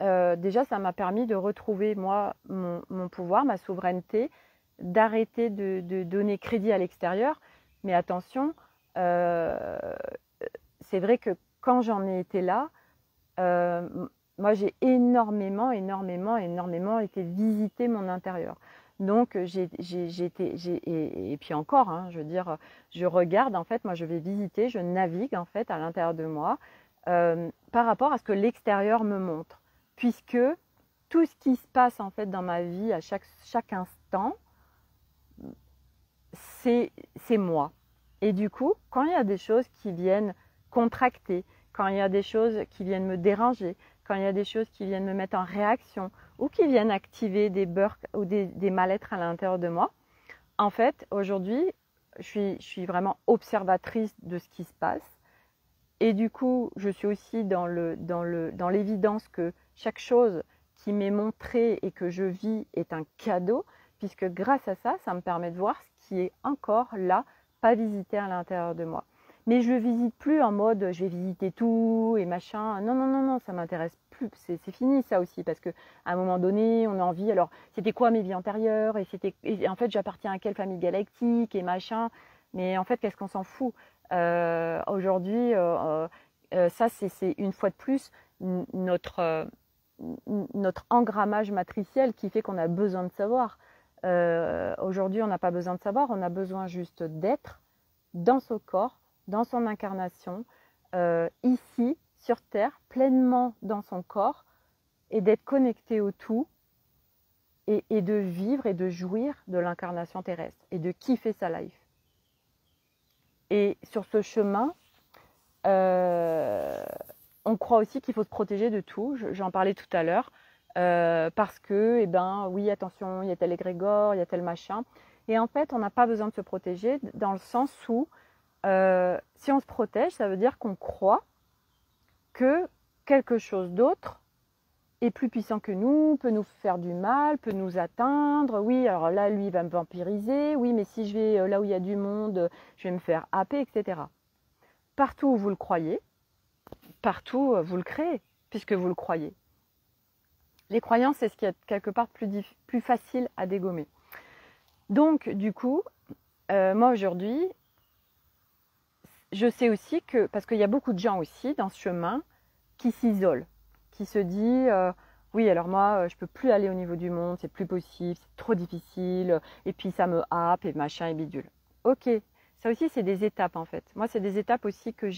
déjà, ça m'a permis de retrouver, moi, mon pouvoir, ma souveraineté, d'arrêter de donner crédit à l'extérieur. Mais attention, c'est vrai que quand j'en ai été là, moi, j'ai énormément été visiter mon intérieur. Donc, et puis encore, hein, je veux dire, je regarde, en fait, moi, je vais visiter, je navigue, en fait, à l'intérieur de moi, par rapport à ce que l'extérieur me montre. Puisque tout ce qui se passe, en fait, dans ma vie, à chaque instant, c'est moi. Et du coup, quand il y a des choses qui viennent contracter, quand il y a des choses qui viennent me déranger, quand il y a des choses qui viennent me mettre en réaction ou qui viennent activer des burks ou des mal-être à l'intérieur de moi, en fait, aujourd'hui, je suis vraiment observatrice de ce qui se passe. Et du coup, je suis aussi dans l'évidence que chaque chose qui m'est montrée et que je vis est un cadeau, puisque grâce à ça, ça me permet de voir ce qui est encore là, pas visité à l'intérieur de moi. Mais je ne le visite plus en mode je vais visiter tout et machin. Non, non, non, non, ça m'intéresse plus. C'est fini ça aussi, parce qu'à un moment donné, on a envie. Alors, c'était quoi mes vies antérieures et en fait, j'appartiens à quelle famille galactique et machin. Mais en fait, qu'est-ce qu'on s'en fout aujourd'hui, ça, c'est une fois de plus notre engrammage matriciel qui fait qu'on a besoin de savoir. Aujourd'hui, on n'a pas besoin de savoir, on a besoin juste d'être dans son corps, dans son incarnation, ici, sur Terre, pleinement dans son corps, et d'être connecté au tout, et de vivre et de jouir de l'incarnation terrestre, et de kiffer sa life. Et sur ce chemin, on croit aussi qu'il faut se protéger de tout. J'en parlais tout à l'heure. Parce que, eh ben, oui, attention, il y a tel égrégore, il y a tel machin. Et en fait, on n'a pas besoin de se protéger dans le sens où, si on se protège, ça veut dire qu'on croit que quelque chose d'autre est plus puissant que nous, peut nous faire du mal, peut nous atteindre. Oui, alors là, lui, il va me vampiriser. Oui, mais si je vais là où il y a du monde, je vais me faire happer, etc. Partout où vous le croyez, partout vous le créez, puisque vous le croyez. Les croyances, c'est ce qui est quelque part plus facile à dégommer. Donc, du coup, moi aujourd'hui, je sais aussi que, parce qu'il y a beaucoup de gens aussi dans ce chemin qui s'isolent, qui se disent oui, alors moi, je peux plus aller au niveau du monde, c'est plus possible, c'est trop difficile, et puis ça me happe, et machin, et bidule. Ok, ça aussi, c'est des étapes en fait. Moi, c'est des étapes aussi que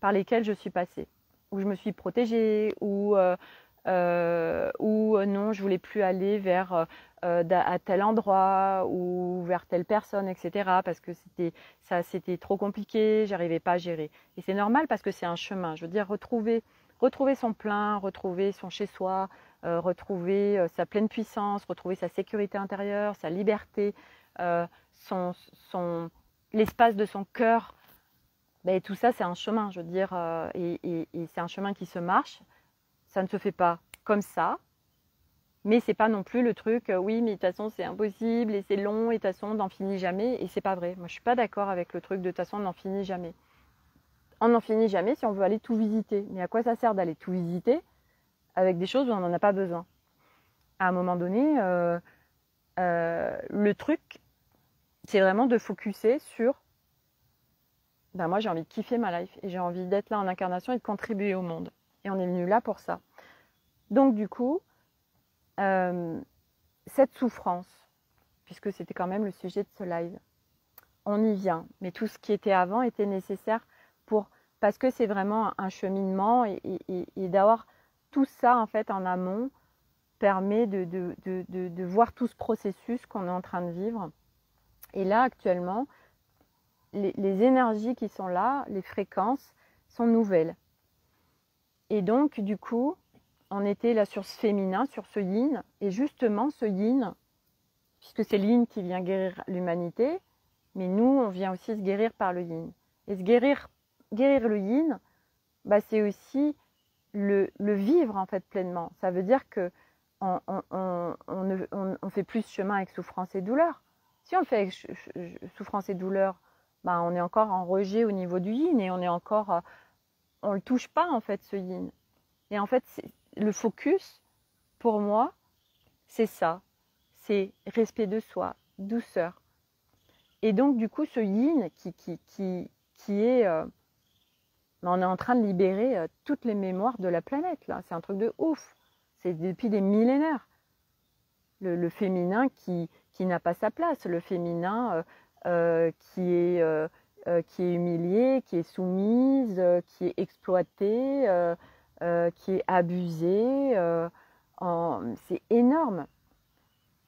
par lesquelles je suis passée, où je me suis protégée, ou non, je voulais plus aller vers à tel endroit ou vers telle personne, etc. Parce que c'était trop compliqué, j'arrivais pas à gérer. Et c'est normal parce que c'est un chemin. Je veux dire, retrouver son plein, retrouver son chez-soi, retrouver sa pleine puissance, retrouver sa sécurité intérieure, sa liberté, euh, l'espace de son cœur. Ben, tout ça, c'est un chemin, je veux dire, et c'est un chemin qui se marche. Ça ne se fait pas comme ça, mais c'est pas non plus le truc, oui, mais de toute façon, c'est impossible, et c'est long, et de toute façon, on n'en finit jamais, et c'est pas vrai. Moi, je suis pas d'accord avec le truc de toute façon, on n'en finit jamais. On n'en finit jamais si on veut aller tout visiter. Mais à quoi ça sert d'aller tout visiter avec des choses où on n'en a pas besoin? À un moment donné, le truc, c'est vraiment de focuser sur ben moi, j'ai envie de kiffer ma life, et j'ai envie d'être là en incarnation et de contribuer au monde. Et on est venu là pour ça. Donc du coup, cette souffrance, puisque c'était quand même le sujet de ce live, on y vient. Mais tout ce qui était avant était nécessaire parce que c'est vraiment un cheminement, et d'avoir tout ça en fait en amont permet de voir tout ce processus qu'on est en train de vivre. Et là actuellement, les énergies qui sont là, les fréquences sont nouvelles. Et donc du coup, on était là sur ce féminin, sur ce yin, et justement ce yin, puisque c'est le yin qui vient guérir l'humanité, mais nous, on vient aussi se guérir par le yin. Et se guérir le yin, bah, c'est aussi le vivre en fait pleinement. Ça veut dire que on fait plus chemin avec souffrance et douleur. Si on le fait avec souffrance et douleur, bah, on est encore en rejet au niveau du yin, et on le touche pas en fait, ce yin. Et en fait, le focus, pour moi, c'est ça. C'est respect de soi, douceur. Et donc, du coup, ce yin qui est... on est en train de libérer toutes les mémoires de la planète, là. C'est un truc de ouf. C'est depuis des millénaires. Le féminin qui n'a pas sa place. Le féminin qui est humilié, qui est soumise, qui est exploité, qui est abusé. C'est énorme.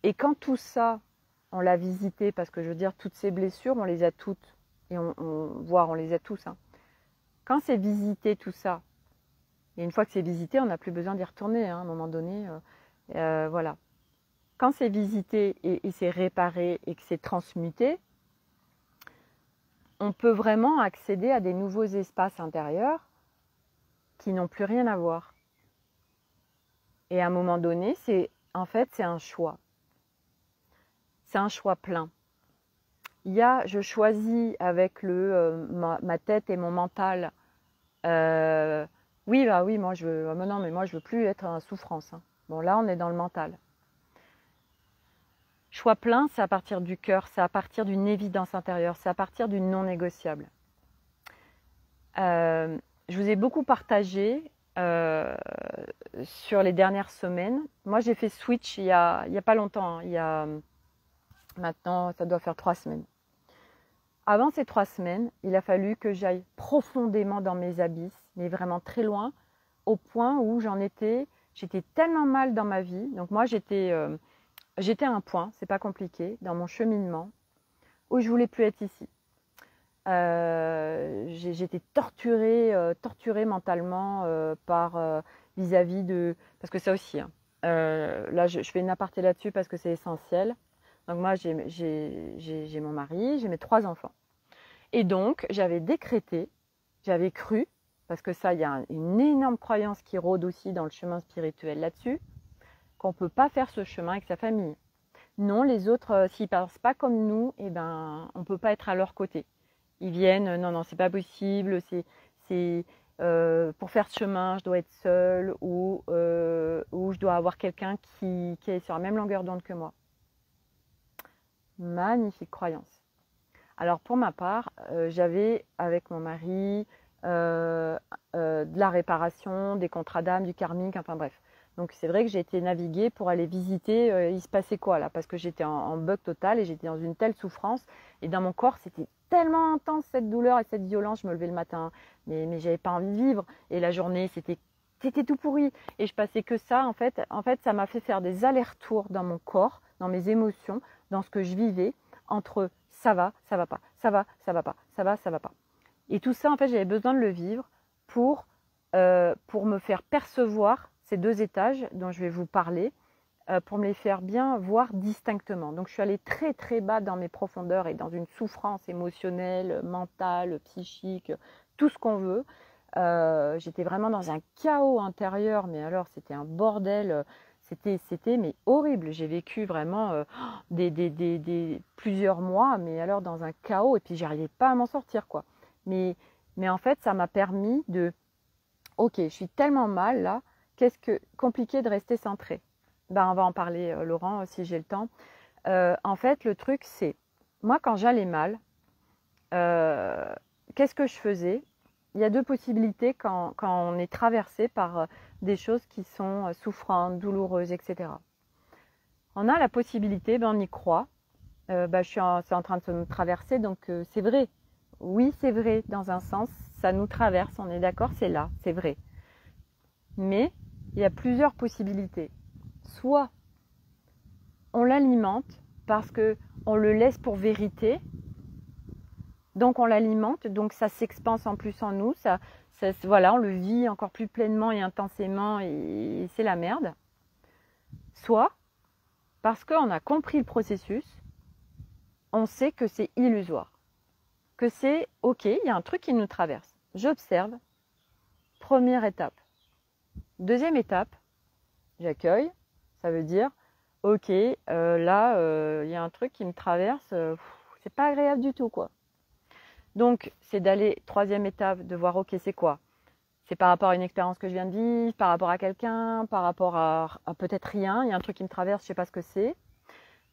Et quand tout ça, on l'a visité, parce que je veux dire, toutes ces blessures, on les a toutes. Et voire on les a tous. Hein. Quand c'est visité tout ça, et une fois que c'est visité, on n'a plus besoin d'y retourner. Hein, à un moment donné, voilà. Quand c'est visité et c'est réparé et que c'est transmuté, on peut vraiment accéder à des nouveaux espaces intérieurs qui n'ont plus rien à voir. Et à un moment donné, en fait, c'est un choix. C'est un choix plein. Je choisis avec ma tête et mon mental. Oui, moi je veux plus être en souffrance. Hein. Bon, là, on est dans le mental. Choix plein, c'est à partir du cœur, c'est à partir d'une évidence intérieure, c'est à partir du non négociable. Je vous ai beaucoup partagé sur les dernières semaines. Moi, j'ai fait switch il y a pas longtemps. Hein, maintenant, ça doit faire 3 semaines. Avant ces 3 semaines, il a fallu que j'aille profondément dans mes abysses, mais vraiment très loin, au point où j'étais tellement mal dans ma vie. Donc moi, j'étais à un point, c'est pas compliqué, dans mon cheminement, où je voulais plus être ici. J'étais torturée mentalement vis-à-vis de... Parce que ça aussi, hein, là je fais une aparté là-dessus parce que c'est essentiel. Donc moi j'ai mon mari, j'ai mes 3 enfants. Et donc j'avais décrété, j'avais cru, parce que ça il y a une énorme croyance qui rôde aussi dans le chemin spirituel là-dessus, qu'on ne peut pas faire ce chemin avec sa famille. Non, les autres, s'ils ne pensent pas comme nous, on ne peut pas être à leur côté. Ils viennent, non, c'est pas possible, pour faire ce chemin, je dois être seule ou je dois avoir quelqu'un qui est sur la même longueur d'onde que moi. Magnifique croyance. Alors pour ma part, j'avais avec mon mari de la réparation, des contrats d'âme, du karmique, enfin bref. Donc c'est vrai que j'ai été naviguer pour aller visiter, il se passait quoi là, parce que j'étais en bug total et j'étais dans une telle souffrance et dans mon corps c'était tellement intense cette douleur et cette violence. Je me levais le matin, mais j'avais pas envie de vivre et la journée c'était tout pourri et je passais que ça. En fait ça m'a fait faire des allers-retours dans mon corps, dans mes émotions, dans ce que je vivais entre ça va pas, ça va pas, ça va pas. Et tout ça en fait j'avais besoin de le vivre pour me faire percevoir ces 2 étages dont je vais vous parler, pour me les faire bien voir distinctement. Donc je suis allée très très bas dans mes profondeurs et dans une souffrance émotionnelle, mentale, psychique, tout ce qu'on veut. J'étais vraiment dans un chaos intérieur, mais alors c'était un bordel, c'était mais horrible. J'ai vécu vraiment plusieurs mois, mais alors dans un chaos et puis j'arrivais pas à m'en sortir quoi. Mais en fait ça m'a permis de... Ok, je suis tellement mal là, compliqué de rester centré. On va en parler, Laurent, si j'ai le temps. En fait, le truc, c'est, moi, quand j'allais mal, qu'est-ce que je faisais? Il y a 2 possibilités quand on est traversé par des choses qui sont souffrantes, douloureuses, etc. On a la possibilité, on y croit. C'est en train de me traverser, donc c'est vrai. Oui, c'est vrai, dans un sens, ça nous traverse, on est d'accord, c'est là, c'est vrai. Mais il y a plusieurs possibilités. Soit on l'alimente parce qu'on le laisse pour vérité, donc on l'alimente, donc ça s'expanse en plus en nous, voilà, on le vit encore plus pleinement et intensément et c'est la merde. Soit parce qu'on a compris le processus, on sait que c'est illusoire, que c'est ok, il y a un truc qui nous traverse. J'observe, première étape. Deuxième étape, j'accueille, ça veut dire, ok, là, y a un truc qui me traverse, c'est pas agréable du tout, quoi. Donc, c'est d'aller, 3e étape, de voir, ok, c'est quoi? c'est par rapport à une expérience que je viens de vivre, par rapport à quelqu'un, par rapport à peut-être rien. Il y a un truc qui me traverse, je ne sais pas ce que c'est.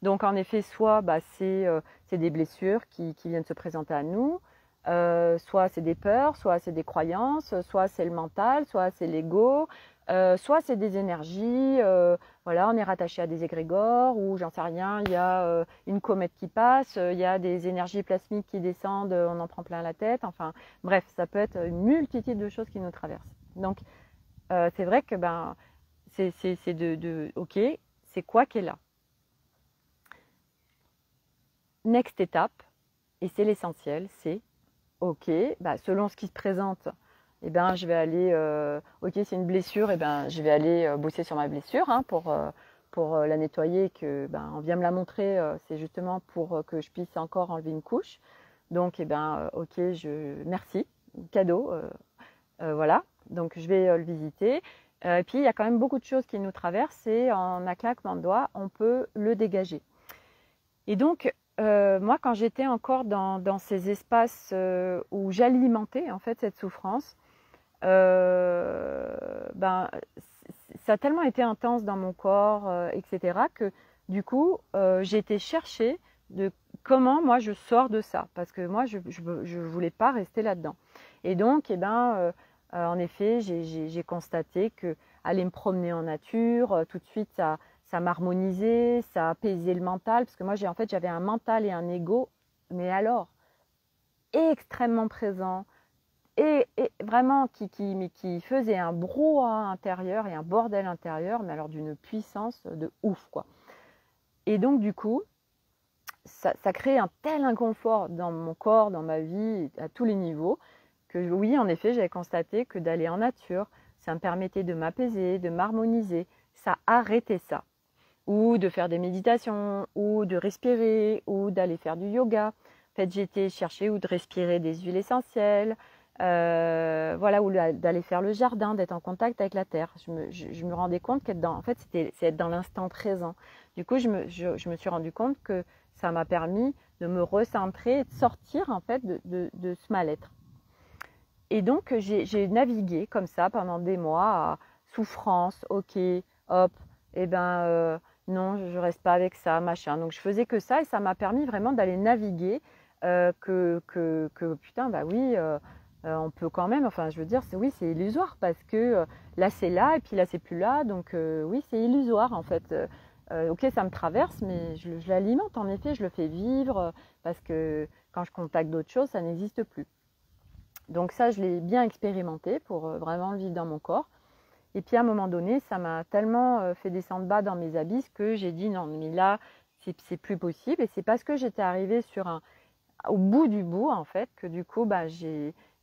Donc en effet, soit c'est des blessures qui viennent se présenter à nous, soit c'est des peurs, soit c'est des croyances, soit c'est le mental, soit c'est l'ego, soit c'est des énergies, voilà, on est rattaché à des égrégores ou j'en sais rien, il y a une comète qui passe, il y a des énergies plasmiques qui descendent, on en prend plein la tête, enfin bref, ça peut être une multitude de choses qui nous traversent. Donc c'est vrai que c'est ok, c'est quoi qui est là? Next étape, et c'est l'essentiel, c'est ok, selon ce qui se présente, je vais aller, ok, c'est une blessure, je vais aller bosser sur ma blessure pour la nettoyer, que on vient me la montrer, c'est justement pour que je puisse encore enlever une couche. Donc, ok, merci, cadeau, voilà. Donc, je vais le visiter. Et puis, il y a quand même beaucoup de choses qui nous traversent et en un claquement de doigts, on peut le dégager. Et donc, moi, quand j'étais encore dans ces espaces où j'alimentais en fait cette souffrance, ça a tellement été intense dans mon corps, etc., que du coup, j'ai été chercher de comment moi je sors de ça, parce que moi, je voulais pas rester là-dedans. Et donc, en effet, j'ai constaté que aller me promener en nature, tout de suite, ça m'harmonisait, ça apaisait le mental, parce que moi, j'avais un mental et un ego, mais alors, extrêmement présent, et vraiment qui faisait un brouhaha intérieur et un bordel intérieur, mais alors d'une puissance de ouf, quoi. Et donc, du coup, ça crée un tel inconfort dans mon corps, dans ma vie, à tous les niveaux, que oui, en effet, j'avais constaté que d'aller en nature, ça me permettait de m'apaiser, de m'harmoniser, ça arrêtait ça. Ou de faire des méditations, ou de respirer, ou d'aller faire du yoga. En fait, j'étais chercher ou de respirer des huiles essentielles, voilà, ou d'aller faire le jardin, d'être en contact avec la terre. Je me rendais compte en fait, c'est être dans l'instant présent. Du coup, je me suis rendu compte que ça m'a permis de me recentrer, de sortir en fait de ce mal-être. Et donc, j'ai navigué comme ça pendant des mois à souffrance, ok, hop, non, je reste pas avec ça, machin. Donc, je faisais que ça et ça m'a permis vraiment d'aller naviguer, putain, oui, on peut quand même, enfin, je veux dire, oui, c'est illusoire parce que là, c'est là et puis là, c'est plus là. Donc, oui, c'est illusoire en fait. Ok, ça me traverse, mais je l'alimente en effet, je le fais vivre parce que quand je contacte d'autres choses, ça n'existe plus. Donc ça, je l'ai bien expérimenté pour vraiment le vivre dans mon corps. Et puis à un moment donné, ça m'a tellement fait descendre bas dans mes abysses que j'ai dit non, mais là, c'est plus possible. Et c'est parce que j'étais arrivée au bout du bout, en fait, que du coup,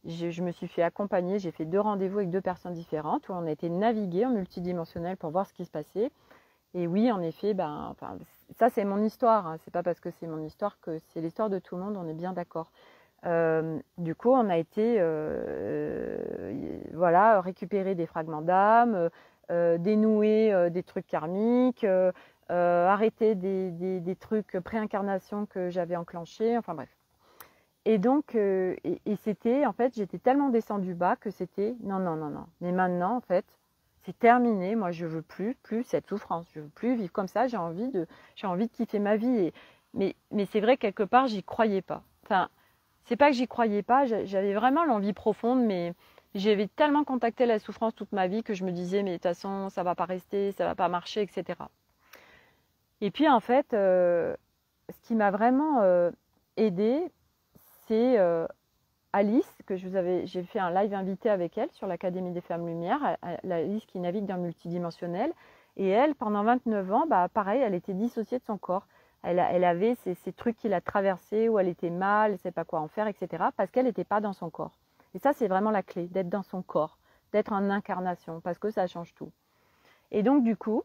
je me suis fait accompagner. J'ai fait 2 rendez-vous avec 2 personnes différentes où on a été naviguer en multidimensionnel pour voir ce qui se passait. Et oui, en effet, ça c'est mon histoire. Hein. C'est pas parce que c'est mon histoire que c'est l'histoire de tout le monde, on est bien d'accord. Du coup, on a été voilà, récupérer des fragments d'âme, dénouer des trucs karmiques, arrêter des trucs préincarnation que j'avais enclenchés, enfin bref. Et donc, et c'était, en fait, j'étais tellement descendue bas que c'était non, non, non, non. Mais maintenant, en fait, c'est terminé. Moi, je veux plus cette souffrance. Je veux plus vivre comme ça. J'ai envie de kiffer ma vie. Mais c'est vrai, quelque part, j'y croyais pas. Enfin, c'est pas que j'y croyais pas, j'avais vraiment l'envie profonde, mais j'avais tellement contacté la souffrance toute ma vie que je me disais, mais de toute façon, ça va pas rester, ça va pas marcher, etc. Et puis en fait, ce qui m'a vraiment aidée, c'est Alice, j'ai fait un live invité avec elle sur l'Académie des Femmes Lumière, Alice qui navigue dans le multidimensionnel. Et elle, pendant 29 ans, pareil, elle était dissociée de son corps. Elle avait ces trucs qui la traversaient, où elle était mal, elle ne savait pas quoi en faire, etc. Parce qu'elle n'était pas dans son corps. Et ça, c'est vraiment la clé, d'être dans son corps, d'être en incarnation, parce que ça change tout. Et donc, du coup,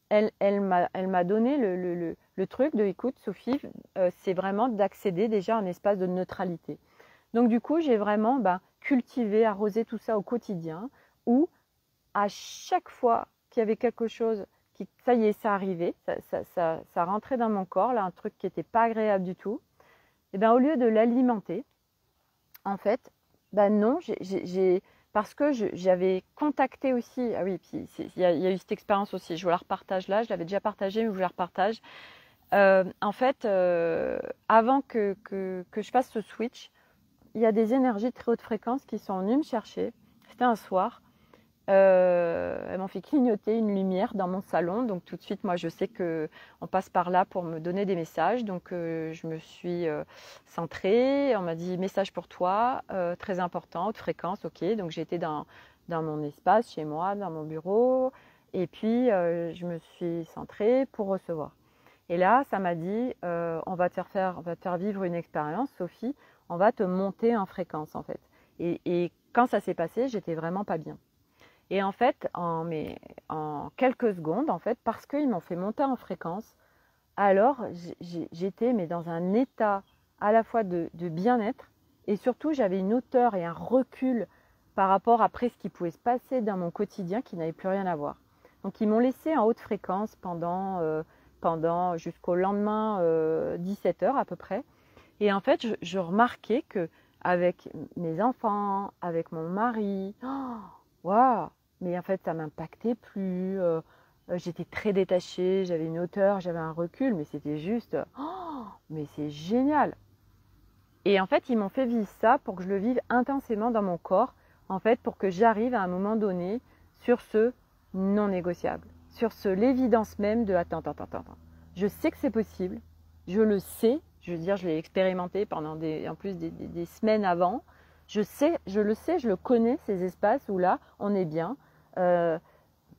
elle m'a donné le truc de, écoute, Sophie, c'est vraiment d'accéder déjà à un espace de neutralité. Donc, du coup, j'ai vraiment cultivé, arrosé tout ça au quotidien, où à chaque fois qu'il y avait quelque chose ça y est, ça arrivait, ça rentrait dans mon corps, là, un truc qui n'était pas agréable du tout, et au lieu de l'alimenter, en fait, non, parce que j'avais contacté aussi, ah oui, puis il y a eu cette expérience aussi, je vous la repartage là, je l'avais déjà partagée, mais je vous la repartage. En fait, avant que je fasse ce switch, il y a des énergies de très haute fréquence qui sont venues me chercher. C'était un soir. Elles m'ont fait clignoter une lumière dans mon salon. Donc tout de suite, moi, je sais qu'on passe par là pour me donner des messages. Donc je me suis centrée. On m'a dit message pour toi, très important, haute fréquence. Ok. Donc j'ai été dans mon espace, chez moi, dans mon bureau. Et puis je me suis centrée pour recevoir. Et là, ça m'a dit, on va te faire vivre une expérience, Sophie. On va te monter en fréquence, en fait. Et quand ça s'est passé, j'étais vraiment pas bien. Et en fait, en quelques secondes, en fait, parce qu'ils m'ont fait monter en fréquence, alors j'étais mais dans un état à la fois de bien-être et surtout j'avais une hauteur et un recul par rapport après ce qui pouvait se passer dans mon quotidien qui n'avait plus rien à voir. Donc ils m'ont laissé en haute fréquence pendant jusqu'au lendemain 17 heures à peu près. Et en fait, je remarquais que avec mes enfants, avec mon mari, waouh, mais en fait, ça m'impactait plus. J'étais très détachée, j'avais une hauteur, j'avais un recul, mais c'était juste, mais c'est génial. Et en fait, ils m'ont fait vivre ça pour que je le vive intensément dans mon corps, en fait, pour que j'arrive à un moment donné sur ce non négociable, sur ce l'évidence même de attends. Je sais que c'est possible, je le sais, je veux dire, je l'ai expérimenté pendant en plus des semaines avant. Je sais, je le sais, je le connais, ces espaces où là, on est bien.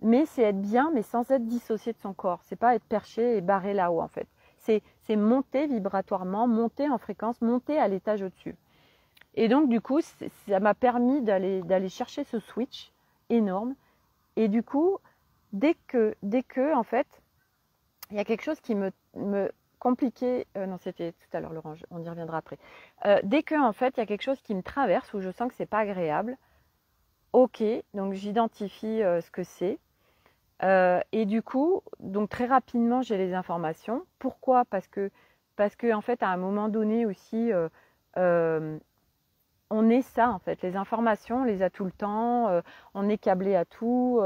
Mais c'est être bien, mais sans être dissocié de son corps. C'est pas être perché et barré là-haut, en fait. C'est monter vibratoirement, monter en fréquence, monter à l'étage au-dessus. Et donc, du coup, ça m'a permis d'aller chercher ce switch énorme. Et du coup, dès que en fait, il y a quelque chose qui me compliquait. Non, c'était tout à l'heure, Laurent, on y reviendra après. Dès que, en fait, il y a quelque chose qui me traverse où je sens que c'est pas agréable, ok, donc j'identifie ce que c'est. Et du coup, donc très rapidement, j'ai les informations. Pourquoi? Parce que en fait, à un moment donné aussi, on est ça en fait. Les informations, on les a tout le temps. On est câblé à tout.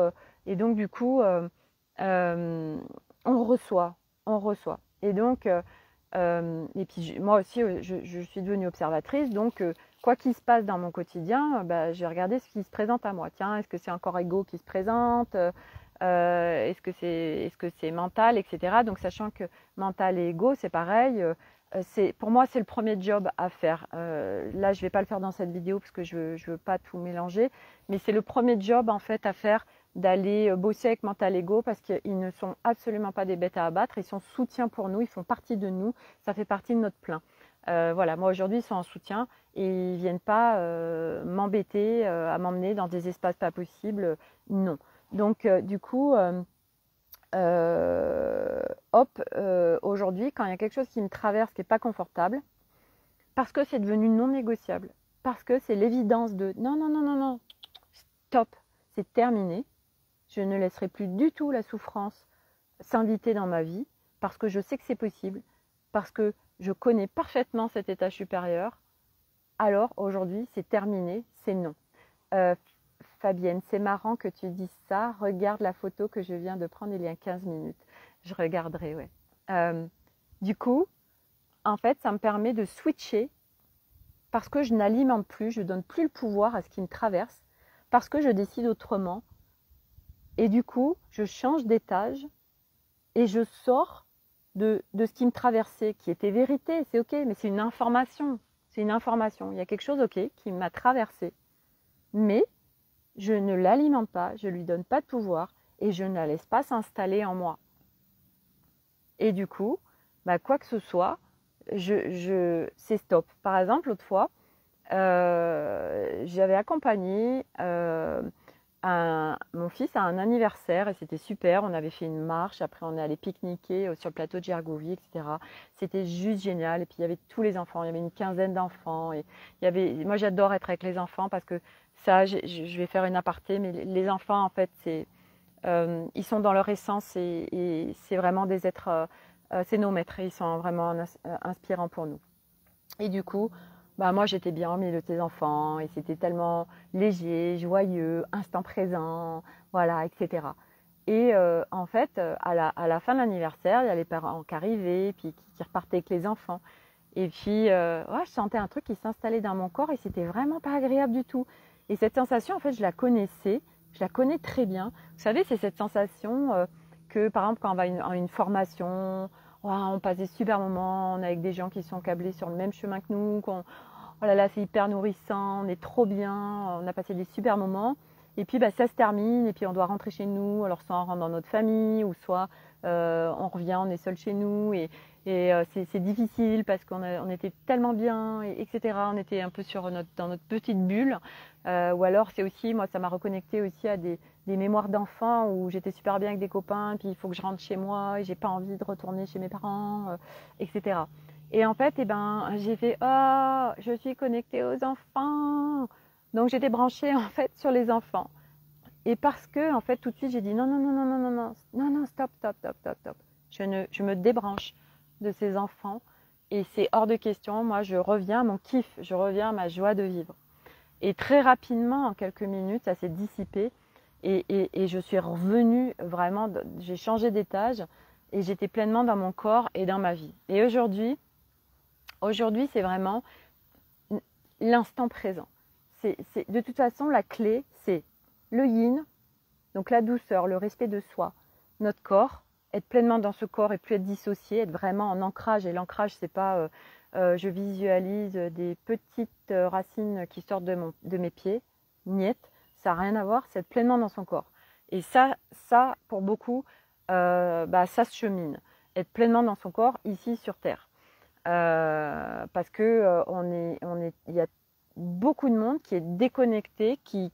Et donc du coup, on reçoit. Et donc, et puis moi aussi, je suis devenue observatrice. Donc, quoi qu'il se passe dans mon quotidien, je vais regarder ce qui se présente à moi. Tiens, est-ce que c'est encore ego qui se présente? Est-ce que c'est mental, etc. Donc sachant que mental et ego, c'est pareil. Pour moi, c'est le premier job à faire. Là, je ne vais pas le faire dans cette vidéo parce que je ne veux pas tout mélanger. Mais c'est le premier job en fait à faire, d'aller bosser avec mental et ego parce qu'ils ne sont absolument pas des bêtes à abattre. Ils sont soutien pour nous, ils font partie de nous. Ça fait partie de notre plein. Voilà, moi aujourd'hui, ils sont en soutien et ils ne viennent pas m'embêter, à m'emmener dans des espaces pas possibles. Non. Donc, du coup, aujourd'hui, quand il y a quelque chose qui me traverse, qui n'est pas confortable, parce que c'est devenu non négociable, parce que c'est l'évidence de non, stop, c'est terminé. Je ne laisserai plus du tout la souffrance s'inviter dans ma vie, parce que je sais que c'est possible, parce que je connais parfaitement cet état supérieur. Alors, aujourd'hui, c'est terminé, c'est non. Fabienne, c'est marrant que tu dises ça. Regarde la photo que je viens de prendre il y a 15 minutes. Je regarderai, ouais. Du coup, en fait, ça me permet de switcher parce que je n'alimente plus, je ne donne plus le pouvoir à ce qui me traverse, parce que je décide autrement. Et du coup, je change d'étage et je sors de ce qui me traversait, qui était vérité, c'est ok, mais c'est une information. C'est une information. Il y a quelque chose, ok, qui m'a traversé. Mais je ne l'alimente pas, je ne lui donne pas de pouvoir et je ne la laisse pas s'installer en moi. Et du coup, quoi que ce soit, c'est stop. Par exemple, l'autre fois, j'avais accompagné mon fils à un anniversaire et c'était super. On avait fait une marche, après on est allé pique-niquer sur le plateau de Gergovie, etc. C'était juste génial. Et puis il y avait tous les enfants, il y avait une quinzaine d'enfants. Et moi j'adore être avec les enfants parce que ça, je vais faire une aparté, mais les enfants en fait, ils sont dans leur essence et c'est vraiment des êtres, c'est nos maîtres, ils sont vraiment inspirants pour nous. Et du coup, bah moi j'étais bien au milieu de tes enfants et c'était tellement léger, joyeux, instant présent, voilà, etc. Et en fait, à la fin de l'anniversaire, il y a les parents qui arrivaient, puis qui repartaient avec les enfants. Et puis, ouais, je sentais un truc qui s'installait dans mon corps et c'était vraiment pas agréable du tout. Et cette sensation, en fait, je la connaissais, je la connais très bien. Vous savez, c'est cette sensation que, par exemple, quand on va à une formation, ouais, on passe des super moments, on est avec des gens qui sont câblés sur le même chemin que nous, oh là là, c'est hyper nourrissant, on est trop bien, on a passé des super moments. Et puis bah, ça se termine et puis on doit rentrer chez nous. Alors soit on rentre dans notre famille ou soit on revient, on est seul chez nous et c'est difficile parce on était tellement bien, etc. On était un peu dans notre petite bulle. Ou alors c'est aussi, moi ça m'a reconnecté aussi à des mémoires d'enfants où j'étais super bien avec des copains, puis il faut que je rentre chez moi et j'ai pas envie de retourner chez mes parents, etc. Et en fait, eh ben, j'ai fait oh, je suis connectée aux enfants. Donc j'étais branchée en fait sur les enfants. Et parce que en fait tout de suite j'ai dit non non non non non non non non non stop stop stop stop stop. Je me débranche de ces enfants et c'est hors de question. Moi je reviens à mon kiff, je reviens à ma joie de vivre. Et très rapidement en quelques minutes ça s'est dissipé et je suis revenue vraiment. J'ai changé d'étage et j'étais pleinement dans mon corps et dans ma vie. Et aujourd'hui c'est vraiment l'instant présent. De toute façon, la clé, c'est le yin, donc la douceur, le respect de soi, notre corps, être pleinement dans ce corps et plus être dissocié, être vraiment en ancrage. Et l'ancrage, c'est pas je visualise des petites racines qui sortent de mes pieds, niet, ça n'a rien à voir, c'est être pleinement dans son corps. Et ça pour beaucoup, bah, ça se chemine, être pleinement dans son corps ici sur Terre. Parce que il y a beaucoup de monde qui est déconnecté, qui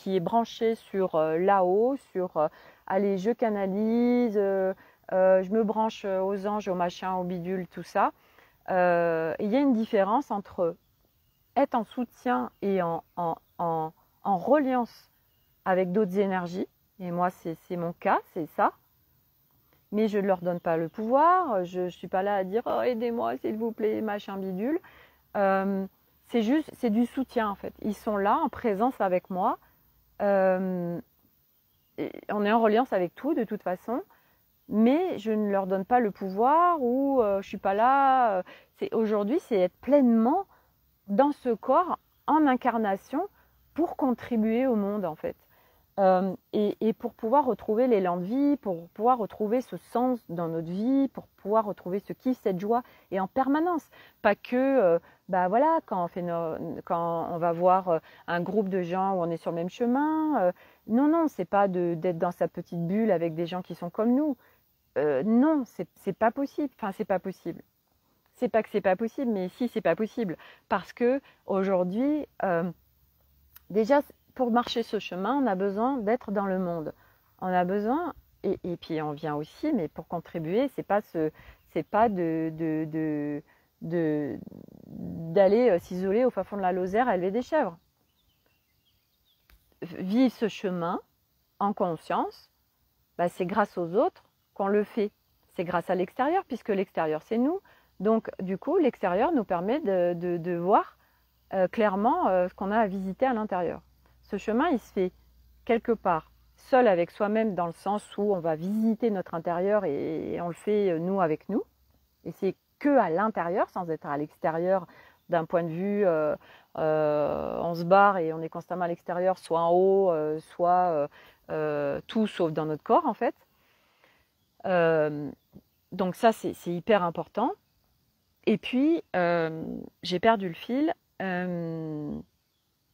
est branché sur là-haut, sur allez, je canalise, je me branche aux anges, au machin, au bidule, tout ça. Il y a une différence entre être en soutien et en reliance avec d'autres énergies. Et moi, c'est mon cas, c'est ça. Mais je ne leur donne pas le pouvoir. Je ne suis pas là à dire oh, aidez-moi, s'il vous plaît, machin bidule. C'est du soutien en fait. Ils sont là en présence avec moi. On est en reliance avec tout de toute façon, mais je ne leur donne pas le pouvoir ou je suis pas là. Aujourd'hui, c'est être pleinement dans ce corps en incarnation pour contribuer au monde en fait. Et pour pouvoir retrouver l'élan de vie, pour pouvoir retrouver ce sens dans notre vie, pour pouvoir retrouver ce kiff, cette joie, et en permanence. Pas que, bah voilà, quand on va voir un groupe de gens où on est sur le même chemin. Non, non, c'est pas d'être dans sa petite bulle avec des gens qui sont comme nous. Non, c'est pas possible. Enfin, c'est pas possible. C'est pas que c'est pas possible, mais si, c'est pas possible. Parce que aujourd'hui, déjà, pour marcher ce chemin, on a besoin d'être dans le monde. On a besoin, et puis on vient aussi, mais pour contribuer, c'est pas d'aller s'isoler au fin fond de la Lozère à élever des chèvres. Vivre ce chemin en conscience, bah, c'est grâce aux autres qu'on le fait. C'est grâce à l'extérieur, puisque l'extérieur, c'est nous. Donc, du coup, l'extérieur nous permet de voir clairement ce qu'on a à visiter à l'intérieur. Ce chemin, il se fait quelque part seul avec soi-même dans le sens où on va visiter notre intérieur et on le fait nous avec nous. Et c'est que à l'intérieur, sans être à l'extérieur d'un point de vue, on se barre et on est constamment à l'extérieur, soit en haut, soit tout sauf dans notre corps en fait. Donc ça, c'est hyper important. Et puis, j'ai perdu le fil.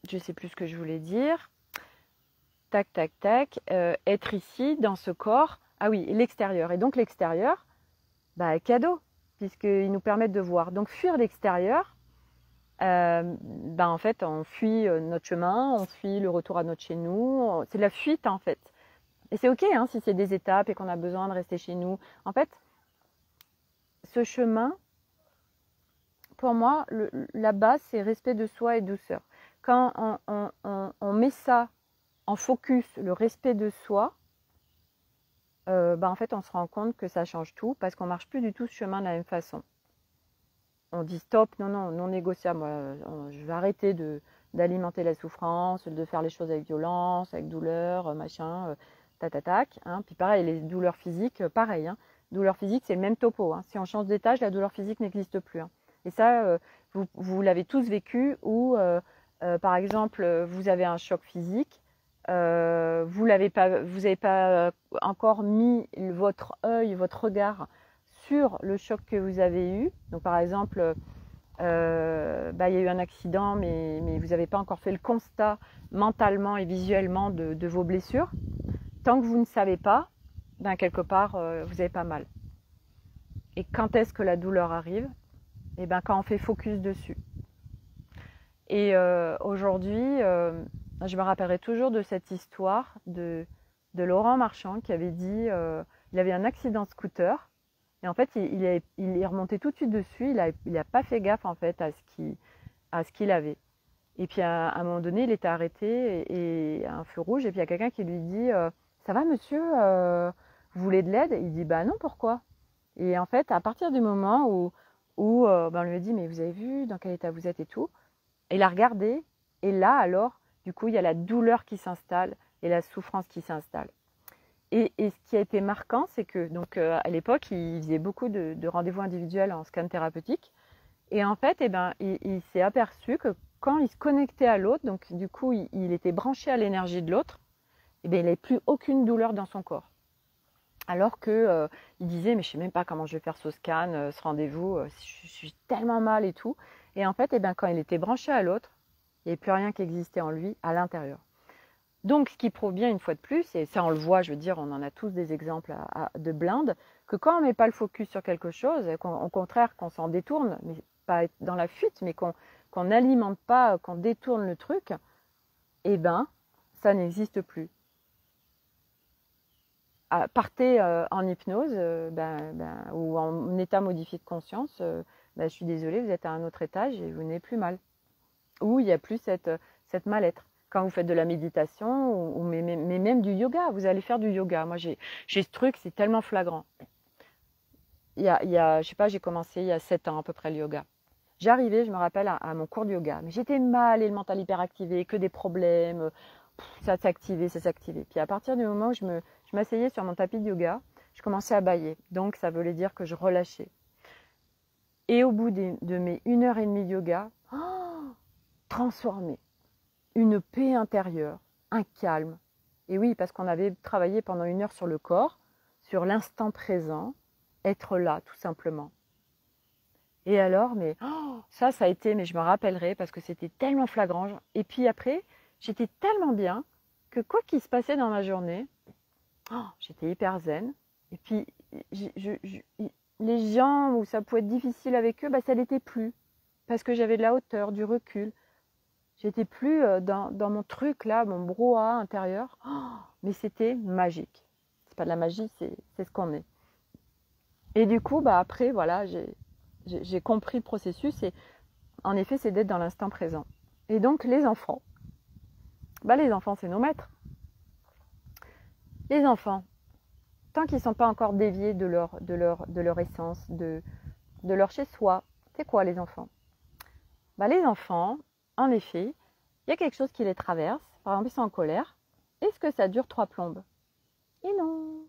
Je ne sais plus ce que je voulais dire. Tac, tac, tac. Être ici, dans ce corps. Ah oui, l'extérieur. Et donc l'extérieur, bah, cadeau, puisqu'ils nous permettent de voir. Donc fuir l'extérieur, bah, en fait, on fuit notre chemin, on fuit le retour à notre chez nous. C'est la fuite, en fait. Et c'est OK hein, si c'est des étapes et qu'on a besoin de rester chez nous. En fait, ce chemin, pour moi, la base, c'est respect de soi et douceur. Quand on met ça en focus, le respect de soi, bah en fait, on se rend compte que ça change tout parce qu'on ne marche plus du tout ce chemin de la même façon. on dit stop, non, non, non négociable. Moi, je vais arrêter d'alimenter la souffrance, de faire les choses avec violence, avec douleur, machin, tatatac. Hein. Puis pareil, les douleurs physiques, pareil. Hein. Douleur physique, c'est le même topo. Hein. Si on change d'étage, la douleur physique n'existe plus. Hein. Et ça, vous l'avez tous vécu, où, par exemple, vous avez un choc physique, vous n'avez pas encore mis votre œil, votre regard sur le choc que vous avez eu. Donc par exemple, il y a eu un accident, mais vous n'avez pas encore fait le constat mentalement et visuellement de vos blessures. Tant que vous ne savez pas, ben quelque part, vous n'avez pas mal. Et quand est-ce que la douleur arrive? Et ben quand on fait focus dessus. Et aujourd'hui, je me rappellerai toujours de cette histoire de Laurent Marchand qui avait dit, il avait un accident de scooter. Et en fait, il est remonté tout de suite dessus. Il a pas fait gaffe en fait à ce qu'il avait. Et puis à un moment donné, il était arrêté et à un feu rouge. Et puis il y a quelqu'un qui lui dit ça va monsieur, vous voulez de l'aide? Il dit bah non, pourquoi? Et en fait, à partir du moment où on lui a dit mais vous avez vu dans quel état vous êtes et tout, et il a regardé. Et là alors, du coup, il y a la douleur qui s'installe et la souffrance qui s'installe. Et ce qui a été marquant, c'est que donc à l'époque, il faisait beaucoup de rendez-vous individuels en scan thérapeutique. Et en fait, il s'est aperçu que quand il se connectait à l'autre, donc du coup, il était branché à l'énergie de l'autre, il n'avait plus aucune douleur dans son corps. Alors que il disait, mais je ne sais même pas comment je vais faire ce scan, ce rendez-vous, je suis tellement mal et tout. Et en fait, quand il était branché à l'autre, il n'y avait plus rien qui existait en lui à l'intérieur. Donc, ce qui prouve bien une fois de plus, et ça on le voit, je veux dire, on en a tous des exemples de blindes, que quand on ne met pas le focus sur quelque chose, au contraire, qu'on s'en détourne, mais pas être dans la fuite, mais qu'on n'alimente pas, qu'on détourne le truc, ça n'existe plus. Partez en hypnose ou en état modifié de conscience, je suis désolée, vous êtes à un autre étage et vous n'êtes plus mal. Ou il n'y a plus cette mal-être. Quand vous faites de la méditation, mais même du yoga, vous allez faire du yoga. Moi, j'ai ce truc, c'est tellement flagrant. Je sais pas, j'ai commencé il y a 7 ans à peu près le yoga. J'arrivais, je me rappelle, à mon cours de yoga, mais j'étais mal et le mental hyperactivé, que des problèmes, ça s'activait. Puis à partir du moment où je m'asseyais sur mon tapis de yoga, je commençais à bâiller. Donc ça voulait dire que je relâchais. Et au bout de mes 1h30 de yoga, transformé. Une paix intérieure, un calme. Et oui, parce qu'on avait travaillé pendant 1 heure sur le corps, sur l'instant présent, être là, tout simplement. Et alors, ça a été, mais je me rappellerai parce que c'était tellement flagrant. Et puis après, j'étais tellement bien que quoi qu'il se passait dans ma journée, j'étais hyper zen. Et puis, les gens où ça pouvait être difficile avec eux, ça l'était plus. Parce que j'avais de la hauteur, du recul. J'étais plus dans mon truc là, mon brouhaha intérieur. Mais c'était magique. C'est pas de la magie, c'est ce qu'on est. Et du coup, après, voilà, j'ai compris le processus. Et en effet, c'est d'être dans l'instant présent. Et donc, les enfants, c'est nos maîtres. Les enfants, tant qu'ils ne sont pas encore déviés de leur essence, de leur chez-soi, c'est quoi les enfants? Les enfants, en effet, il y a quelque chose qui les traverse. Par exemple, ils sont en colère. Est-ce que ça dure 3 plombes? Et non.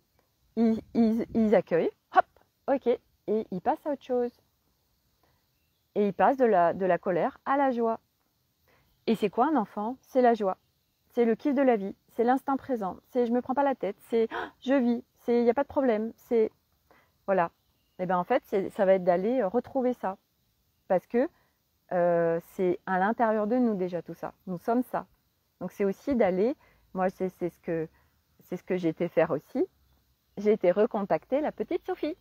Ils accueillent, hop, ok, et ils passent à autre chose. Et ils passent de la colère à la joie. Et c'est quoi un enfant? C'est la joie. C'est le kiff de la vie. C'est l'instant présent. C'est je me prends pas la tête. C'est je vis. C'est il n'y a pas de problème. C'est voilà. Et en fait, ça va être d'aller retrouver ça. Parce que c'est à l'intérieur de nous déjà tout ça. Nous sommes ça. Donc c'est aussi d'aller, moi c'est ce que j'ai été faire aussi. J'ai été recontacter la petite Sophie.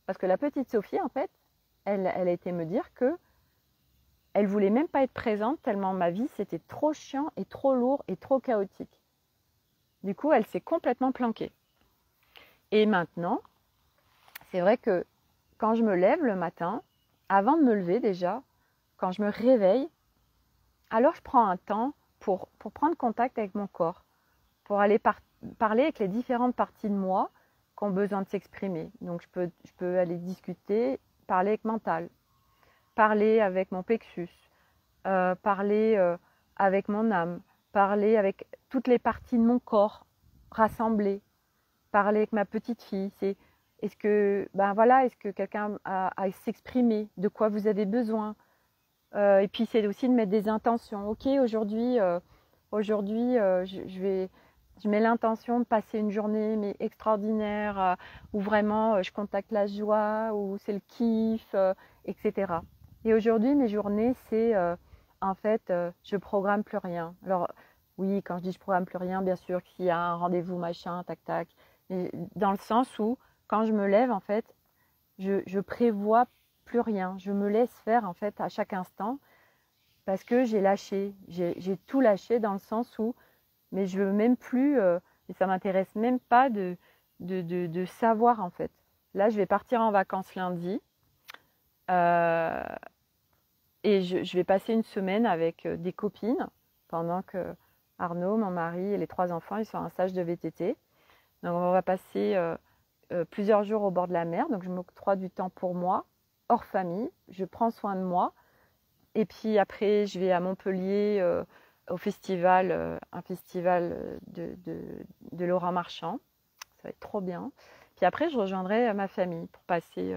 Parce que la petite Sophie, en fait, elle a été me dire que elle voulait même pas être présente tellement ma vie c'était trop chiant et trop lourd et trop chaotique. Du coup, elle s'est complètement planquée. Et maintenant, c'est vrai que quand je me lève le matin, avant de me lever déjà, quand je me réveille, alors je prends un temps pour prendre contact avec mon corps, pour aller parler avec les différentes parties de moi qui ont besoin de s'exprimer. Donc je peux aller discuter, parler avec mental. parler avec mon plexus, parler avec mon âme, parler avec toutes les parties de mon corps rassemblées, parler avec ma petite fille. Est-ce que quelqu'un a à s'exprimer, de quoi vous avez besoin. Et puis c'est aussi de mettre des intentions. Ok, aujourd'hui, je mets l'intention de passer une journée mais extraordinaire, où vraiment je contacte la joie, où c'est le kiff, etc. Et aujourd'hui, mes journées, c'est en fait, je programme plus rien. Alors oui, quand je dis je programme plus rien, bien sûr qu'il y a un rendez-vous machin, tac tac, mais dans le sens où quand je me lève, en fait, je prévois plus rien. Je me laisse faire en fait à chaque instant parce que j'ai lâché. J'ai tout lâché dans le sens où, mais je veux même plus, et ça m'intéresse même pas de savoir en fait. Là, je vais partir en vacances lundi euh, et je vais passer une semaine avec des copines pendant que Arnaud, mon mari et les 3 enfants, ils sont en stage de VTT. Donc on va passer plusieurs jours au bord de la mer, donc je m'octroie du temps pour moi, hors famille, je prends soin de moi, et puis après je vais à Montpellier au festival, un festival de Laurent Marchand, ça va être trop bien. Puis après je rejoindrai ma famille pour passer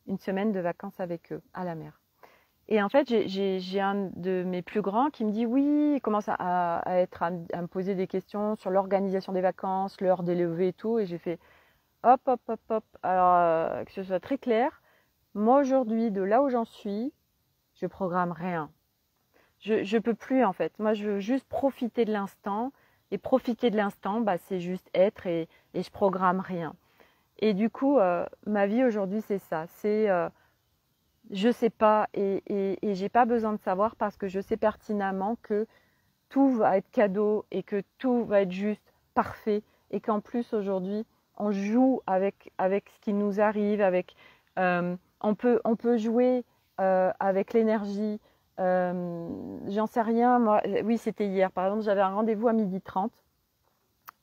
une semaine de vacances avec eux à la mer. Et en fait j'ai un de mes plus grands qui me dit oui, il commence à me poser des questions sur l'organisation des vacances, l'heure des levées et tout, et j'ai fait hop, hop, hop, hop. Alors, que ce soit très clair, moi aujourd'hui, de là où j'en suis, je programme rien. Je peux plus en fait. Moi, je veux juste profiter de l'instant. Et profiter de l'instant, bah, c'est juste être et je programme rien. Et du coup, ma vie aujourd'hui, c'est ça. C'est je sais pas et j'ai pas besoin de savoir parce que je sais pertinemment que tout va être cadeau et que tout va être juste parfait et qu'en plus aujourd'hui on joue avec ce qui nous arrive, on peut jouer avec l'énergie. J'en sais rien, moi. Oui, c'était hier. Par exemple, j'avais un rendez-vous à 12h30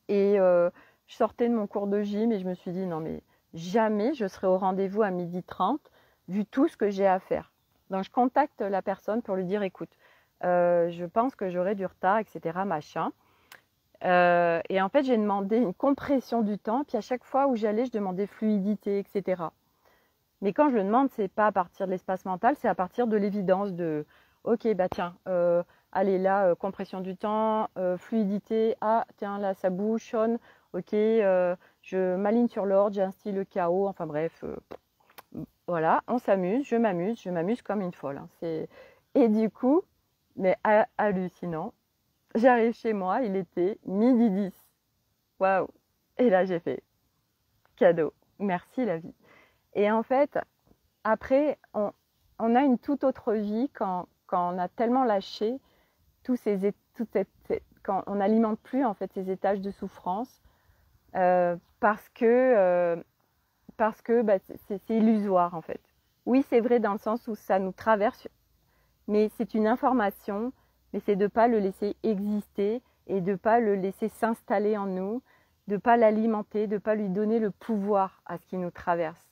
et je sortais de mon cours de gym et je me suis dit non mais jamais je serai au rendez-vous à 12h30 vu tout ce que j'ai à faire. Donc je contacte la personne pour lui dire écoute, je pense que j'aurai du retard, etc. Machin. Et en fait, j'ai demandé une compression du temps, puis à chaque fois où j'allais, je demandais fluidité, etc. Mais quand je le demande, c'est pas à partir de l'espace mental, c'est à partir de l'évidence de ok, bah tiens, allez là, compression du temps, fluidité, ah tiens là ça bouchonne, ok, je m'aligne sur l'ordre, j'instille le chaos, enfin bref, voilà, on s'amuse, je m'amuse comme une folle. Hein. Et du coup, mais hallucinant, j'arrive chez moi, il était 12h10. Waouh! Et là, j'ai fait cadeau. Merci la vie. Et en fait, après, on a une toute autre vie quand on a tellement lâché quand on n'alimente plus en fait ces étages de souffrance parce que bah, c'est illusoire en fait. Oui, c'est vrai dans le sens où ça nous traverse, mais c'est une information, mais c'est de ne pas le laisser exister et de ne pas le laisser s'installer en nous, de ne pas l'alimenter, de ne pas lui donner le pouvoir à ce qui nous traverse.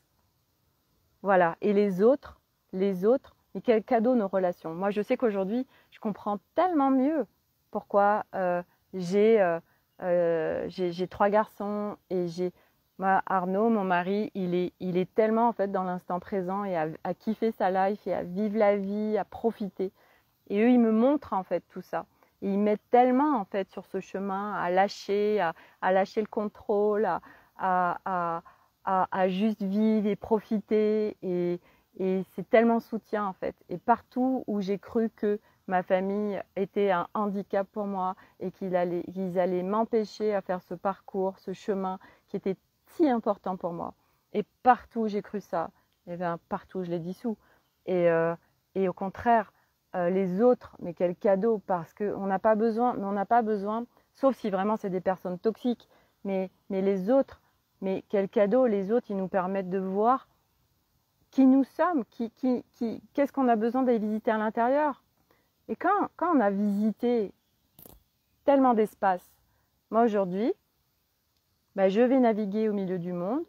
Voilà. Et les autres, mais quel cadeau nos relations. Moi, je sais qu'aujourd'hui, je comprends tellement mieux pourquoi j'ai 3 garçons et moi, Arnaud, mon mari, il est tellement en fait dans l'instant présent et à kiffer sa life et à vivre la vie, à profiter. Et eux, ils me montrent en fait tout ça. Et ils m'aident tellement en fait sur ce chemin à lâcher, à lâcher le contrôle, à, à juste vivre et profiter. Et c'est tellement soutien en fait. Et partout où j'ai cru que ma famille était un handicap pour moi et qu'ils allaient m'empêcher à faire ce parcours, ce chemin qui était si important pour moi. Et partout où j'ai cru ça, et bien partout je l'ai dissous. Et au contraire, les autres, mais quel cadeau, parce qu'on n'a pas besoin, sauf si vraiment c'est des personnes toxiques, mais les autres, mais quel cadeau, les autres, ils nous permettent de voir qui nous sommes, qu'est-ce qu'on a besoin d'aller visiter à l'intérieur. Et quand on a visité tellement d'espace, moi aujourd'hui, bah, je vais naviguer au milieu du monde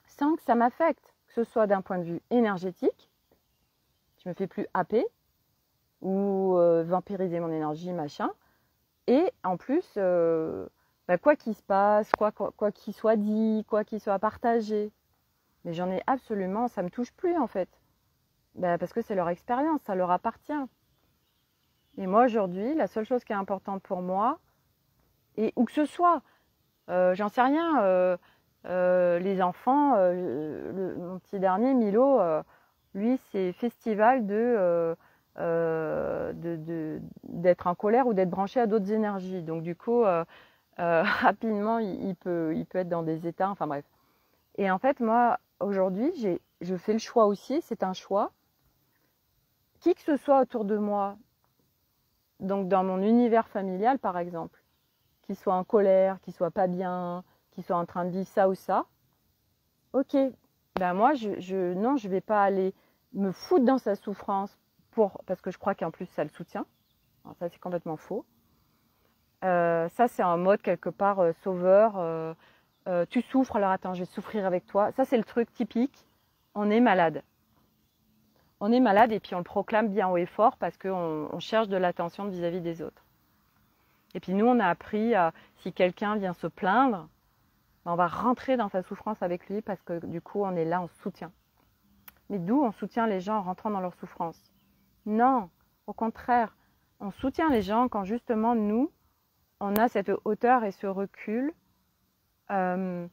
sans que ça m'affecte, que ce soit d'un point de vue énergétique. je me fais plus happer ou vampiriser mon énergie, machin. Et en plus, quoi qu'il se passe, quoi qu'il soit dit, quoi qu'il soit partagé, mais j'en ai absolument, ça me touche plus en fait. Parce que c'est leur expérience, ça leur appartient. Et moi aujourd'hui, la seule chose qui est importante pour moi, et où que ce soit, j'en sais rien, les enfants, mon petit dernier, Milo, lui c'est festival d'être en colère ou d'être branché à d'autres énergies. Donc du coup, rapidement, il peut être dans des états, enfin bref. Et en fait, moi, aujourd'hui, je fais le choix aussi, c'est un choix. Qui que ce soit autour de moi, donc dans mon univers familial par exemple, qui soit en colère, qui soit pas bien, qui soit en train de vivre ça ou ça, ok, moi non, je vais pas aller me foutre dans sa souffrance parce que je crois qu'en plus ça le soutient. Alors, ça c'est complètement faux. Ça c'est un mode quelque part sauveur. Tu souffres, alors attends, je vais souffrir avec toi. Ça c'est le truc typique. On est malade. On est malade et puis on le proclame bien haut et fort parce qu'on cherche de l'attention vis-à-vis des autres. Et puis nous, on a appris, si quelqu'un vient se plaindre, on va rentrer dans sa souffrance avec lui parce que du coup, on est là, on soutient. Mais d'où on soutient les gens en rentrant dans leur souffrance? Non, au contraire, on soutient les gens quand justement nous, on a cette hauteur et ce recul. On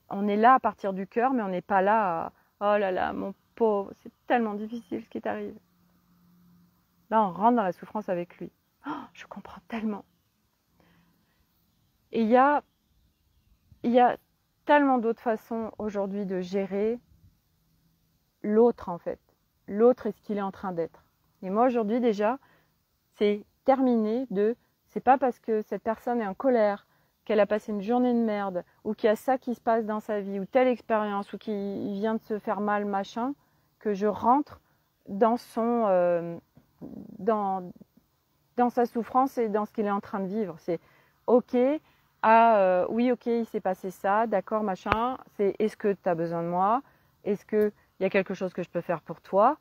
est là à partir du cœur, mais on n'est pas là à, oh là là, mon pauvre, c'est tellement difficile ce qui t'arrive. Là, on rentre dans la souffrance avec lui. Oh, je comprends tellement. Et il y a tellement d'autres façons aujourd'hui de gérer l'autre en fait. L'autre et ce qu'il est en train d'être. Et moi aujourd'hui déjà, c'est terminé c'est pas parce que cette personne est en colère, qu'elle a passé une journée de merde, ou qu'il y a ça qui se passe dans sa vie, ou telle expérience, ou qu'il vient de se faire mal, machin, que je rentre dans dans sa souffrance et dans ce qu'il est en train de vivre. C'est ok, oui ok, il s'est passé ça, d'accord, machin, c'est est-ce que tu as besoin de moi? Est-ce qu'il y a quelque chose que je peux faire pour toi?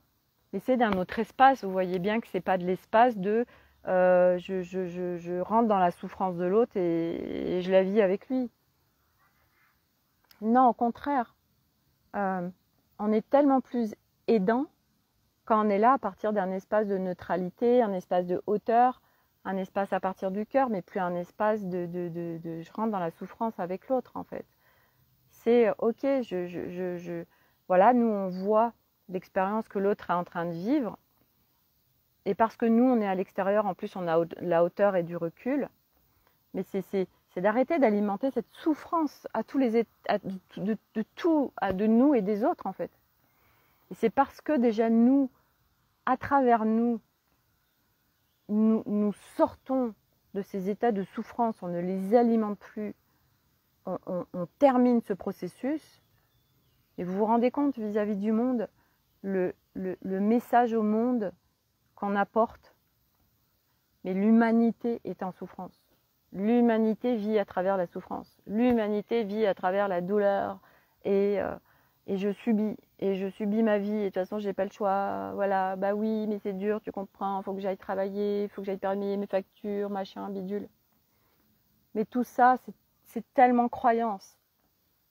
Mais c'est d'un autre espace, vous voyez bien que c'est pas de l'espace de je rentre dans la souffrance de l'autre et je la vis avec lui. Non, au contraire, on est tellement plus aidant quand on est là à partir d'un espace de neutralité, un espace de hauteur, un espace à partir du cœur, mais plus un espace de je rentre dans la souffrance avec l'autre en fait. C'est ok, voilà, nous on voit l'expérience que l'autre est en train de vivre, et parce que nous on est à l'extérieur, en plus on a la hauteur et du recul, mais c'est d'arrêter d'alimenter cette souffrance à tous les de nous et des autres en fait. Et c'est parce que déjà nous, à travers nous sortons de ces états de souffrance, on ne les alimente plus, on termine ce processus, et vous vous rendez compte vis-à-vis du monde, le message au monde qu'on apporte, mais l'humanité est en souffrance. L'humanité vit à travers la souffrance. L'humanité vit à travers la douleur et je subis ma vie et de toute façon j'ai pas le choix. Voilà, bah oui, mais c'est dur, tu comprends, faut que j'aille travailler, faut que j'aille payer mes factures, machin, bidule. Mais tout ça, c'est tellement croyance.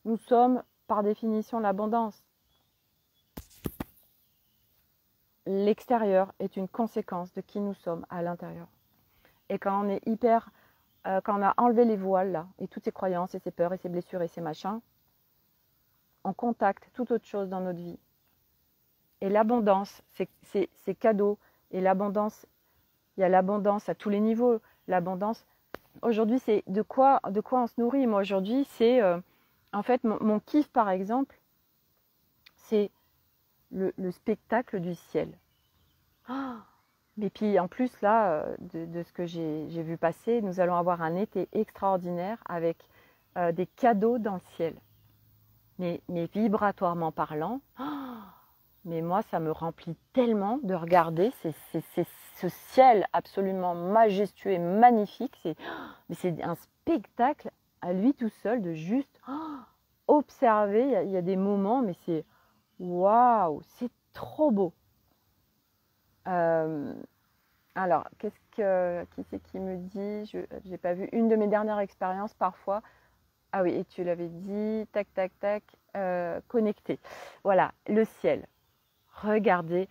Nous sommes par définition l'abondance. L'extérieur est une conséquence de qui nous sommes à l'intérieur. Et quand on est quand on a enlevé les voiles là, et toutes ces croyances et ces peurs et ces blessures et ces machins, on contacte toute autre chose dans notre vie. Et l'abondance, c'est cadeau. Et l'abondance, il y a l'abondance à tous les niveaux. L'abondance, aujourd'hui, c'est de quoi on se nourrit. Moi, aujourd'hui, c'est, en fait, mon kiff, par exemple, c'est le spectacle du ciel. Oh, mais puis, en plus, là, de ce que j'ai vu passer, nous allons avoir un été extraordinaire avec des cadeaux dans le ciel. Mais vibratoirement parlant, oh, mais moi, ça me remplit tellement de regarder ce ciel absolument majestueux et magnifique. C'est un spectacle à lui tout seul de juste observer. Il y a des moments, mais c'est waouh, c'est trop beau. Alors, qui c'est qui me dit, je n'ai pas vu, une de mes dernières expériences parfois. Ah oui, et tu l'avais dit, tac, tac, tac, connecté. Voilà, le ciel. Regardez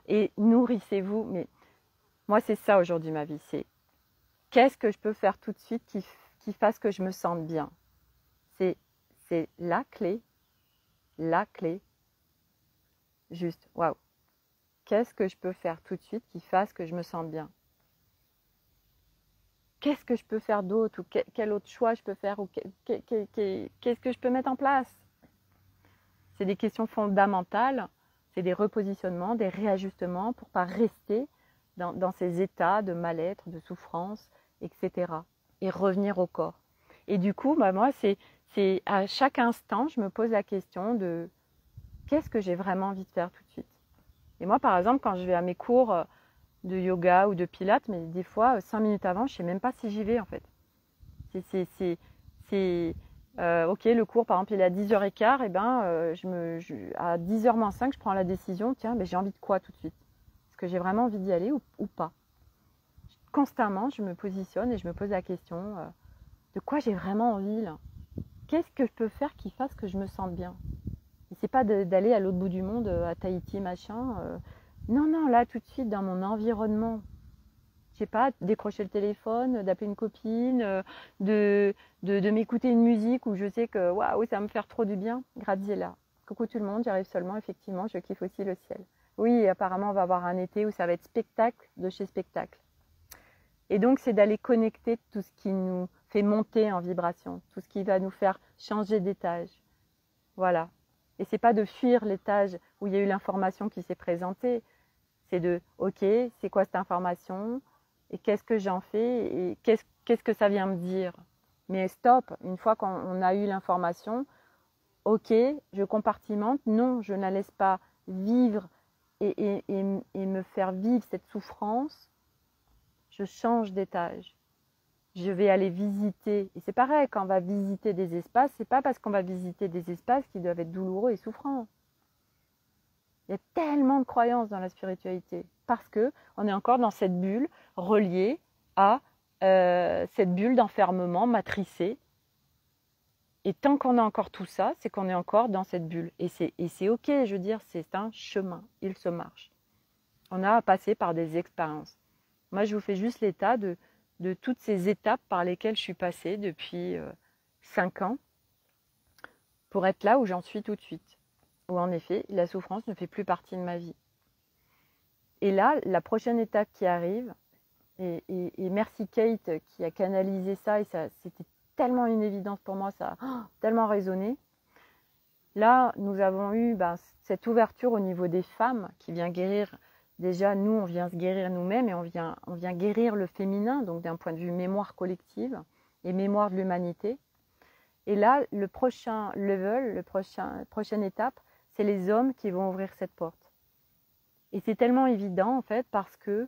et nourrissez-vous. Mais moi, c'est ça aujourd'hui ma vie. C'est qu'est-ce que je peux faire tout de suite qui fasse que je me sente bien. C'est la clé. La clé. Juste, waouh. Qu'est-ce que je peux faire tout de suite qui fasse que je me sente bien? Qu'est-ce que je peux faire d'autre? Ou quel autre choix je peux faire? Ou qu'est-ce que je peux mettre en place? C'est des questions fondamentales. C'est des repositionnements, des réajustements pour ne pas rester dans ces états de mal-être, de souffrance, etc. Et revenir au corps. Et du coup, moi, c'est à chaque instant, je me pose la question de qu'est-ce que j'ai vraiment envie de faire tout de suite. Et moi, par exemple, quand je vais à mes cours de yoga ou de pilates, mais des fois, 5 minutes avant, je ne sais même pas si j'y vais, en fait. Ok, le cours, par exemple, il est à 10h15, et ben, à 10h-5, je prends la décision, tiens, mais j'ai envie de quoi tout de suite? Est-ce que j'ai vraiment envie d'y aller ou pas? Constamment, je me positionne et je me pose la question, de quoi j'ai vraiment envie, là? Qu'est-ce que je peux faire qui fasse que je me sente bien? Et c'est pas d'aller à l'autre bout du monde, à Tahiti, machin. Non, non, là, tout de suite, dans mon environnement. Je sais pas, décrocher le téléphone, d'appeler une copine, de m'écouter une musique où je sais que waouh, ça va me faire trop du bien. Graziella. Coucou tout le monde, j'arrive seulement, effectivement, je kiffe aussi le ciel. Oui, apparemment, on va avoir un été où ça va être spectacle de chez spectacle. Et donc, c'est d'aller connecter tout ce qui nous fait monter en vibration, tout ce qui va nous faire changer d'étage. Voilà. Et c'est pas de fuir l'étage où il y a eu l'information qui s'est présentée. C'est de, ok, c'est quoi cette information? Et qu'est-ce que j'en fais? Et qu'est-ce que ça vient me dire? Mais stop, une fois qu'on a eu l'information, ok, je compartimente. Non, je ne la laisse pas vivre et me faire vivre cette souffrance. Je change d'étage. Je vais aller visiter. Et c'est pareil, quand on va visiter des espaces, c'est pas parce qu'on va visiter des espaces qui doivent être douloureux et souffrants. Il y a tellement de croyances dans la spiritualité parce que on est encore dans cette bulle reliée à cette bulle d'enfermement matricée. Et tant qu'on a encore tout ça, c'est qu'on est encore dans cette bulle. Et c'est ok, je veux dire, c'est un chemin, il se marche. On a à passer par des expériences. Moi, je vous fais juste l'état de toutes ces étapes par lesquelles je suis passée depuis 5 ans pour être là où j'en suis tout de suite. Où en effet, la souffrance ne fait plus partie de ma vie. Et là, la prochaine étape qui arrive, et merci Kate qui a canalisé ça, et ça, c'était tellement une évidence pour moi, ça a tellement résonné. Là, nous avons eu cette ouverture au niveau des femmes qui vient guérir. Déjà, nous, on vient se guérir nous-mêmes et on vient guérir le féminin, donc d'un point de vue mémoire collective et mémoire de l'humanité. Et là, le prochain level, prochaine étape, c'est les hommes qui vont ouvrir cette porte. Et c'est tellement évident, en fait, parce que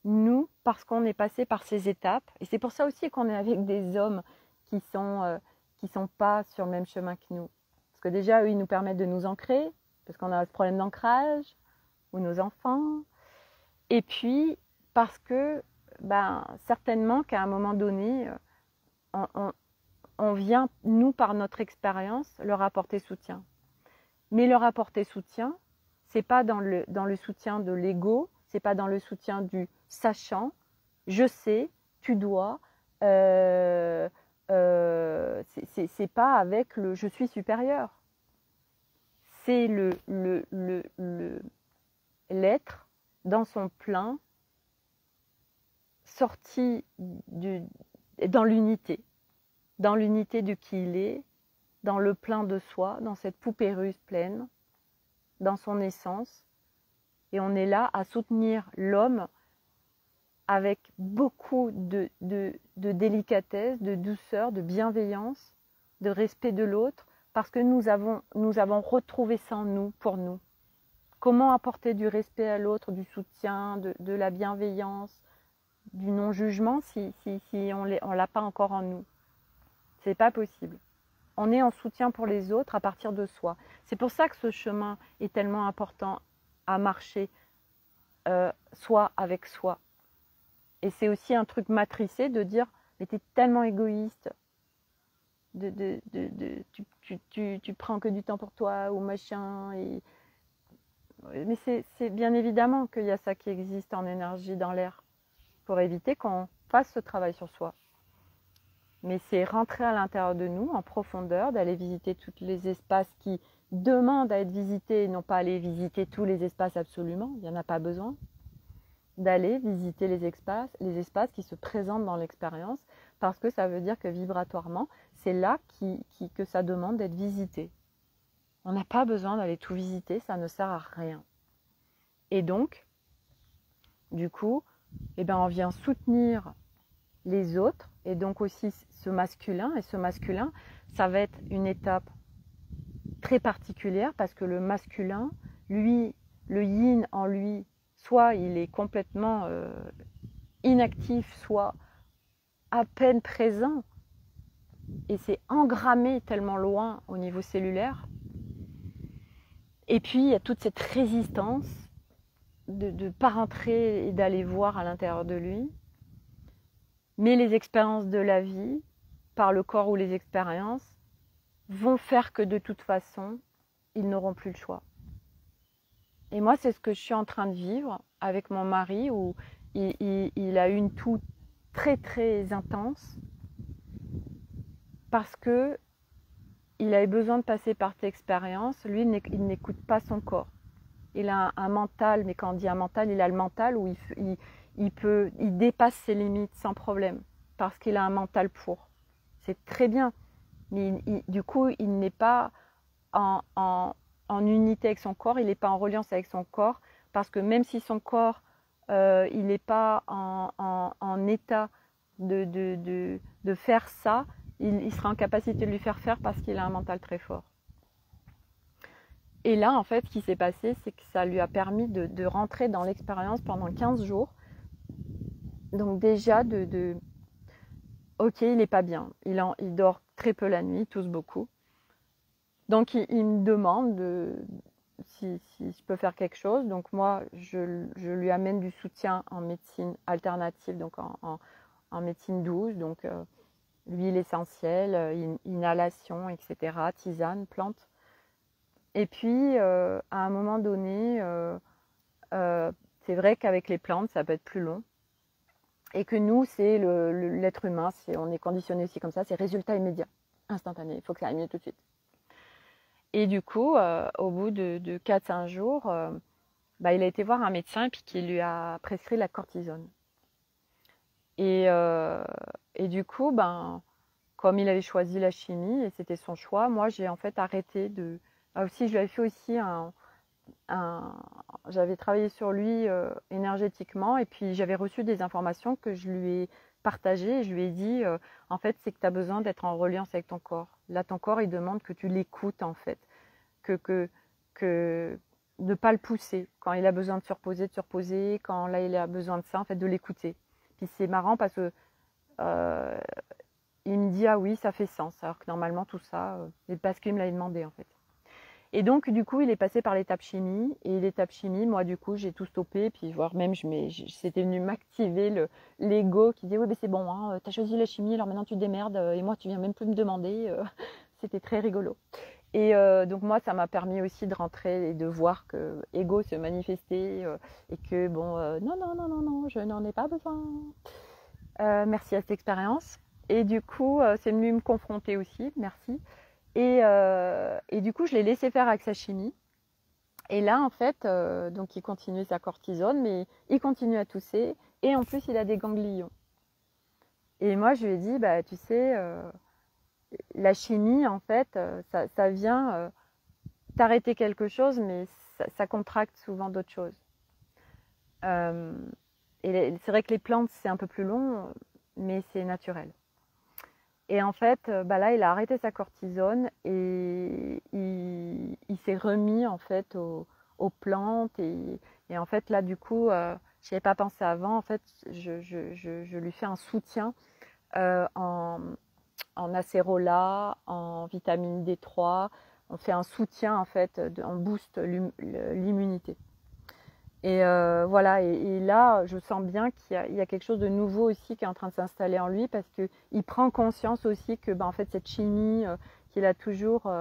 nous, parce qu'on est passé par ces étapes, et c'est pour ça aussi qu'on est avec des hommes qui sont pas sur le même chemin que nous. Parce que déjà, eux, ils nous permettent de nous ancrer, parce qu'on a ce problème d'ancrage, ou nos enfants. Et puis, parce que, certainement qu'à un moment donné, on vient, nous, par notre expérience, leur apporter soutien. Mais leur apporter soutien, c'est pas dans le soutien de l'ego, c'est pas dans le soutien du sachant, je sais, tu dois, c'est pas avec le je suis supérieur. C'est l'être dans son plein, sorti dans l'unité de qui il est, dans le plein de soi, dans cette poupée russe pleine, dans son essence. Et on est là à soutenir l'homme avec beaucoup de délicatesse, de douceur, de bienveillance, de respect de l'autre, parce que nous avons retrouvé ça en nous, pour nous. Comment apporter du respect à l'autre, du soutien, de la bienveillance, du non-jugement si on l'a pas encore en nous? C'est pas possible. On est en soutien pour les autres à partir de soi. C'est pour ça que ce chemin est tellement important à marcher soi avec soi. Et c'est aussi un truc matricé de dire, mais t'es tellement égoïste, tu prends que du temps pour toi ou machin. Mais c'est bien évidemment qu'il y a ça qui existe en énergie dans l'air pour éviter qu'on fasse ce travail sur soi. Mais c'est rentrer à l'intérieur de nous en profondeur, d'aller visiter tous les espaces qui demandent à être visités et non pas aller visiter tous les espaces absolument, il n'y en a pas besoin. D'aller visiter les espaces qui se présentent dans l'expérience, parce que ça veut dire que vibratoirement, c'est là que ça demande d'être visité. On n'a pas besoin d'aller tout visiter, ça ne sert à rien. Et donc, du coup, eh ben, on vient soutenir les autres, et donc aussi ce masculin, et ce masculin, ça va être une étape très particulière, parce que le masculin, lui, le yin en lui, soit il est complètement inactif, soit à peine présent, et c'est engrammé tellement loin au niveau cellulaire. Et puis il y a toute cette résistance de ne pas rentrer et d'aller voir à l'intérieur de lui. Mais les expériences de la vie, par le corps ou les expériences, vont faire que de toute façon, ils n'auront plus le choix. Et moi, c'est ce que je suis en train de vivre avec mon mari, où il a eu une toux très très intense, parce que il avait besoin de passer par cette expérience. Lui, il n'écoute pas son corps. Il a un mental, mais quand on dit un mental, il a le mental où il dépasse ses limites sans problème, parce qu'il a un mental pour. C'est très bien, mais du coup, il n'est pas en unité avec son corps, il n'est pas en reliance avec son corps, parce que même si son corps, il n'est pas en état de faire ça, il sera en capacité de lui faire parce qu'il a un mental très fort. Et là, en fait, ce qui s'est passé, c'est que ça lui a permis de rentrer dans l'expérience pendant 15 jours. Donc déjà, ok, il n'est pas bien, il dort très peu la nuit, il tousse beaucoup. Donc il me demande si je peux faire quelque chose. Donc moi, je lui amène du soutien en médecine alternative, donc en médecine douce, donc l'huile essentielle, inhalation, etc., tisane, plante. Et puis, à un moment donné, c'est vrai qu'avec les plantes, ça peut être plus long. Et que nous, c'est l'être humain, on est conditionné aussi comme ça, c'est résultat immédiat, instantané, il faut que ça aille mieux tout de suite. Et du coup, au bout de 4-5 jours, il a été voir un médecin et puis qui lui a prescrit la cortisone. Et du coup, comme il avait choisi la chimie et c'était son choix, moi j'ai en fait arrêté de... aussi, je lui avais fait aussi j'avais travaillé sur lui énergétiquement et puis j'avais reçu des informations que je lui ai partagées et je lui ai dit en fait c'est que tu as besoin d'être en reliance avec ton corps. Là ton corps il demande que tu l'écoutes en fait, que ne pas le pousser. Quand il a besoin de se reposer, quand là il a besoin de ça en fait de l'écouter. Puis c'est marrant parce que il me dit ah oui ça fait sens alors que normalement tout ça c'est parce qu'il me l'avait demandé en fait. Et donc, du coup, il est passé par l'étape chimie. Et l'étape chimie, moi, du coup, j'ai tout stoppé. Puis, voire même, c'était venu m'activer l'ego qui dit oui, mais c'est bon, hein, t'as choisi la chimie, alors maintenant tu te démerdes. Et moi, tu viens même plus me demander. C'était très rigolo. Et donc, moi, ça m'a permis aussi de rentrer et de voir que ego se manifestait. Et que, bon, non, je n'en ai pas besoin. Merci à cette expérience. Et du coup, c'est venu me confronter aussi. Merci. Et du coup, je l'ai laissé faire avec sa chimie. Et là, en fait, donc il continue sa cortisone, mais il continue à tousser. Et en plus, il a des ganglions. Et moi, je lui ai dit, tu sais, la chimie, en fait, ça vient t'arrêter quelque chose, mais ça contracte souvent d'autres choses. Et c'est vrai que les plantes, c'est un peu plus long, mais c'est naturel. Et en fait, là, il a arrêté sa cortisone et il s'est remis en fait aux plantes. Et en fait, là, du coup, je n'y avais pas pensé avant. En fait, je lui fais un soutien en acérola, en vitamine D3. On fait un soutien, en fait, on booste l'immunité. Et voilà, et là, je sens bien qu'il y a quelque chose de nouveau aussi qui est en train de s'installer en lui parce qu'il prend conscience aussi que en fait, cette chimie qu'il a toujours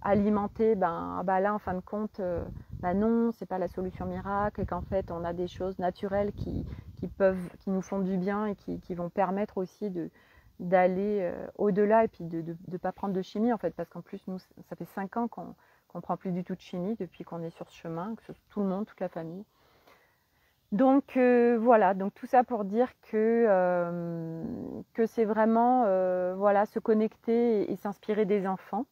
alimentée, là, en fin de compte, non, c'est pas la solution miracle et qu'en fait, on a des choses naturelles qui nous font du bien et qui vont permettre aussi d'aller au-delà et puis de ne pas prendre de chimie en fait, parce qu'en plus, nous, ça fait 5 ans qu'on ne prend plus du tout de chimie depuis qu'on est sur ce chemin, que tout le monde, toute la famille. Donc voilà, donc tout ça pour dire que c'est vraiment voilà, se connecter et s'inspirer des enfants.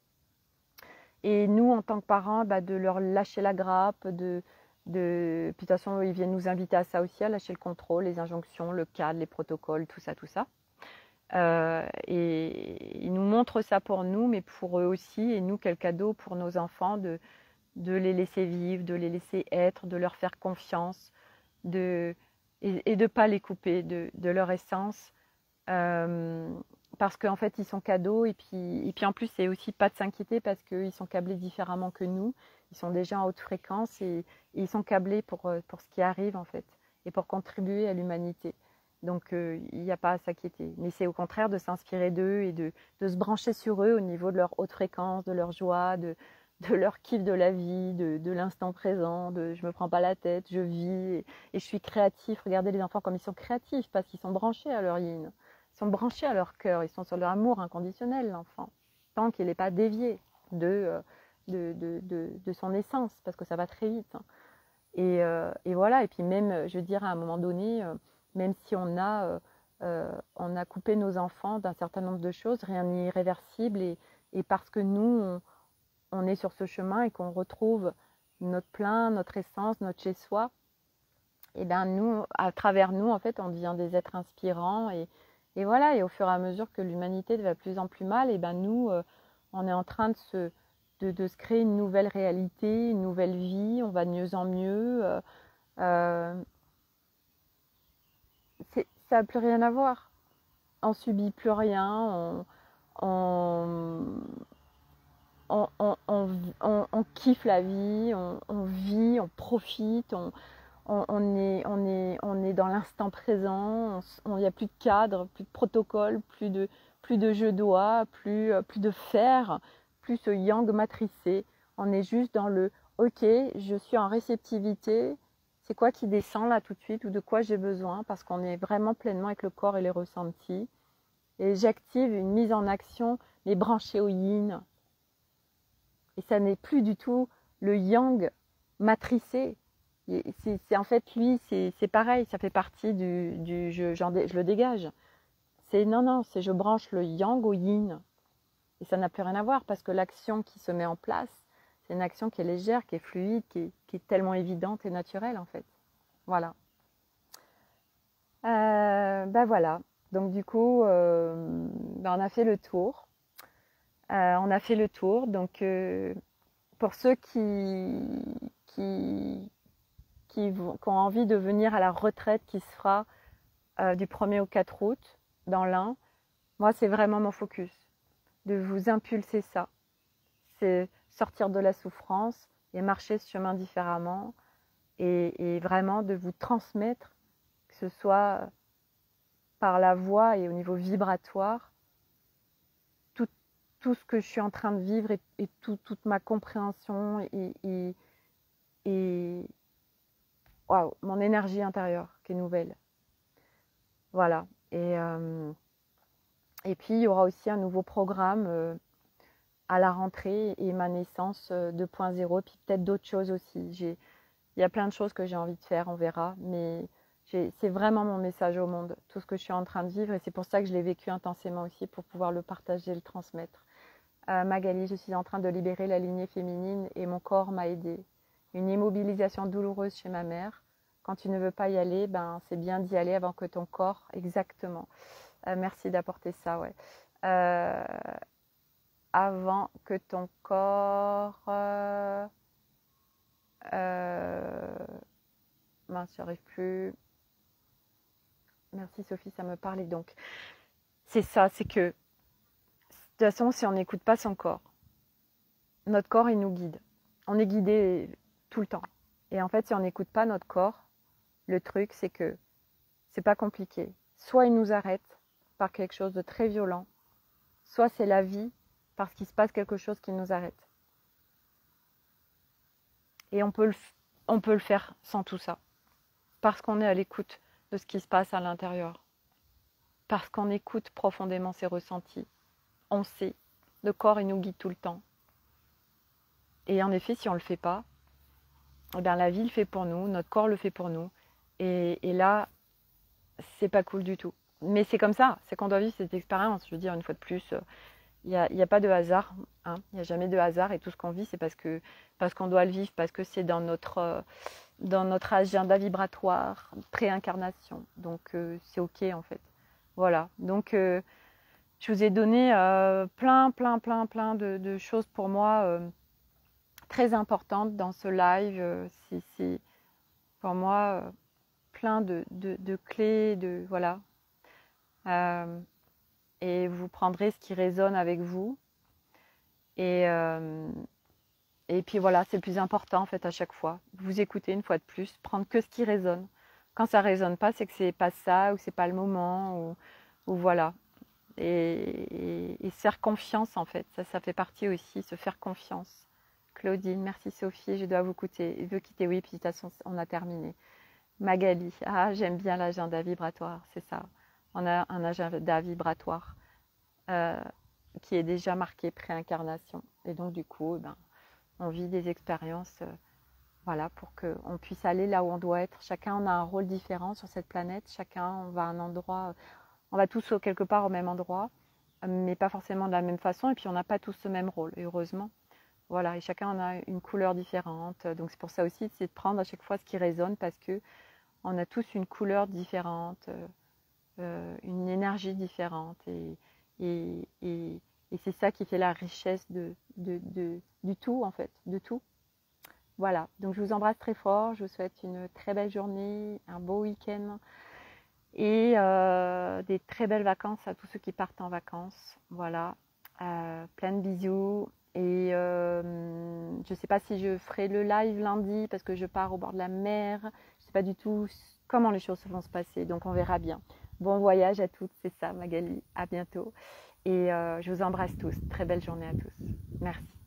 Et nous, en tant que parents, de leur lâcher la grappe, puis de toute façon, ils viennent nous inviter à ça aussi, à lâcher le contrôle, les injonctions, le cadre, les protocoles, tout ça, tout ça. Et ils nous montrent ça pour nous, mais pour eux aussi. Et nous, quel cadeau pour nos enfants de les laisser vivre, de les laisser être, de leur faire confiance, et de ne pas les couper de leur essence. Parce qu'en fait, ils sont cadeaux. Et puis en plus, c'est aussi pas de s'inquiéter parce qu'ils sont câblés différemment que nous. Ils sont déjà en haute fréquence et ils sont câblés pour ce qui arrive, en fait, et pour contribuer à l'humanité. Donc, il n'y a pas à s'inquiéter. Mais c'est au contraire de s'inspirer d'eux et de se brancher sur eux au niveau de leur haute fréquence, de leur joie, de leur kiff de la vie, de l'instant présent, de je me prends pas la tête, je vis et je suis créatif. Regardez les enfants comme ils sont créatifs parce qu'ils sont branchés à leur yin, ils sont branchés à leur cœur, ils sont sur leur amour inconditionnel, l'enfant, tant qu'il n'est pas dévié de son essence, parce que ça va très vite. Et voilà, et puis même, je veux dire, à un moment donné, même si on a coupé nos enfants d'un certain nombre de choses, rien n'est irréversible, et parce que nous, on est sur ce chemin et qu'on retrouve notre plein, notre essence, notre chez-soi, et nous, à travers nous, en fait, on devient des êtres inspirants, et voilà, et au fur et à mesure que l'humanité va de plus en plus mal, et nous, on est en train de se créer une nouvelle réalité, une nouvelle vie, on va de mieux en mieux. Ça n'a plus rien à voir. On subit plus rien, on, on kiffe la vie, on vit, on profite, on est dans l'instant présent, il n'y a plus de cadre, plus de protocole, plus de je dois, plus de faire, plus ce yang matricé. On est juste dans le ok, je suis en réceptivité, c'est quoi qui descend là tout de suite ou de quoi j'ai besoin parce qu'on est vraiment pleinement avec le corps et les ressentis. Et j'active une mise en action, mais branchée au yin. Et ça n'est plus du tout le yang matricé. C'est en fait lui, c'est pareil, ça fait partie du je le dégage. C'est non, c'est je branche le yang au yin. Et ça n'a plus rien à voir parce que l'action qui se met en place, c'est une action qui est légère, qui est fluide, qui est tellement évidente et naturelle en fait. Voilà. Voilà. Donc du coup, on a fait le tour. On a fait le tour. Donc pour ceux qui ont envie de venir à la retraite qui se fera du 1er au 4 août dans l'Ain, moi c'est vraiment mon focus, de vous impulser ça. C'est sortir de la souffrance et marcher ce chemin différemment et vraiment de vous transmettre, que ce soit par la voix et au niveau vibratoire, tout ce que je suis en train de vivre et toute ma compréhension et waouh, mon énergie intérieure qui est nouvelle. Voilà. Et puis, il y aura aussi un nouveau programme à la rentrée et ma naissance 2.0, puis peut-être d'autres choses aussi. Il y a plein de choses que j'ai envie de faire, on verra. Mais c'est vraiment mon message au monde, tout ce que je suis en train de vivre. Et c'est pour ça que je l'ai vécu intensément aussi, pour pouvoir le partager et le transmettre. Magali, je suis en train de libérer la lignée féminine et mon corps m'a aidée. Une immobilisation douloureuse chez ma mère. Quand tu ne veux pas y aller, c'est bien d'y aller avant que ton corps, exactement. Merci d'apporter ça, ouais. Avant que ton corps... mince, j'y arrive plus. Merci Sophie, ça me parlait donc. C'est ça, c'est que de toute façon, si on n'écoute pas son corps, notre corps, il nous guide. On est guidé tout le temps. Et en fait, si on n'écoute pas notre corps, le truc, c'est que c'est pas compliqué. Soit il nous arrête par quelque chose de très violent, soit c'est la vie parce qu'il se passe quelque chose qui nous arrête. Et on peut le faire sans tout ça. Parce qu'on est à l'écoute de ce qui se passe à l'intérieur. Parce qu'on écoute profondément ses ressentis. On sait. Le corps, il nous guide tout le temps. Et en effet, si on ne le fait pas, eh bien, la vie le fait pour nous, notre corps le fait pour nous. Et là, c'est pas cool du tout. Mais c'est comme ça, c'est qu'on doit vivre cette expérience. Je veux dire, une fois de plus, il n'y a pas de hasard. Hein. Il n'y a jamais de hasard. Et tout ce qu'on vit, c'est parce qu'on doit le vivre, parce que c'est dans notre agenda vibratoire, pré-incarnation. Donc, c'est OK, en fait. Voilà. Donc, je vous ai donné plein de choses pour moi très importantes dans ce live. C'est pour moi plein de clés, voilà. Et vous prendrez ce qui résonne avec vous. Et puis voilà, c'est le plus important en fait à chaque fois. Vous écoutez une fois de plus, prendre que ce qui résonne. Quand ça résonne pas, c'est que c'est pas ça, ou c'est pas le moment, ou voilà. Et se faire confiance en fait, ça fait partie aussi, se faire confiance. Claudine, merci Sophie, je dois vous quitter. Oui, puis de toute façon, on a terminé. Magali, j'aime bien l'agenda vibratoire, c'est ça. On a un agenda vibratoire qui est déjà marqué préincarnation. Et donc du coup, on vit des expériences voilà, pour qu'on puisse aller là où on doit être. Chacun on a un rôle différent sur cette planète, chacun on va à un endroit, on va tous quelque part au même endroit, mais pas forcément de la même façon, et puis on n'a pas tous le même rôle, heureusement. Voilà, et chacun on a une couleur différente, donc c'est pour ça aussi, c'est de prendre à chaque fois ce qui résonne, parce que on a tous une couleur différente, une énergie différente, et c'est ça qui fait la richesse du tout, en fait, de tout. Voilà, donc je vous embrasse très fort, je vous souhaite une très belle journée, un beau week-end, et des très belles vacances à tous ceux qui partent en vacances. Voilà, plein de bisous. Et je ne sais pas si je ferai le live lundi parce que je pars au bord de la mer. Je ne sais pas du tout comment les choses vont se passer, donc on verra bien. Bon voyage à toutes, c'est ça Magali, à bientôt. Et je vous embrasse tous, très belle journée à tous. Merci.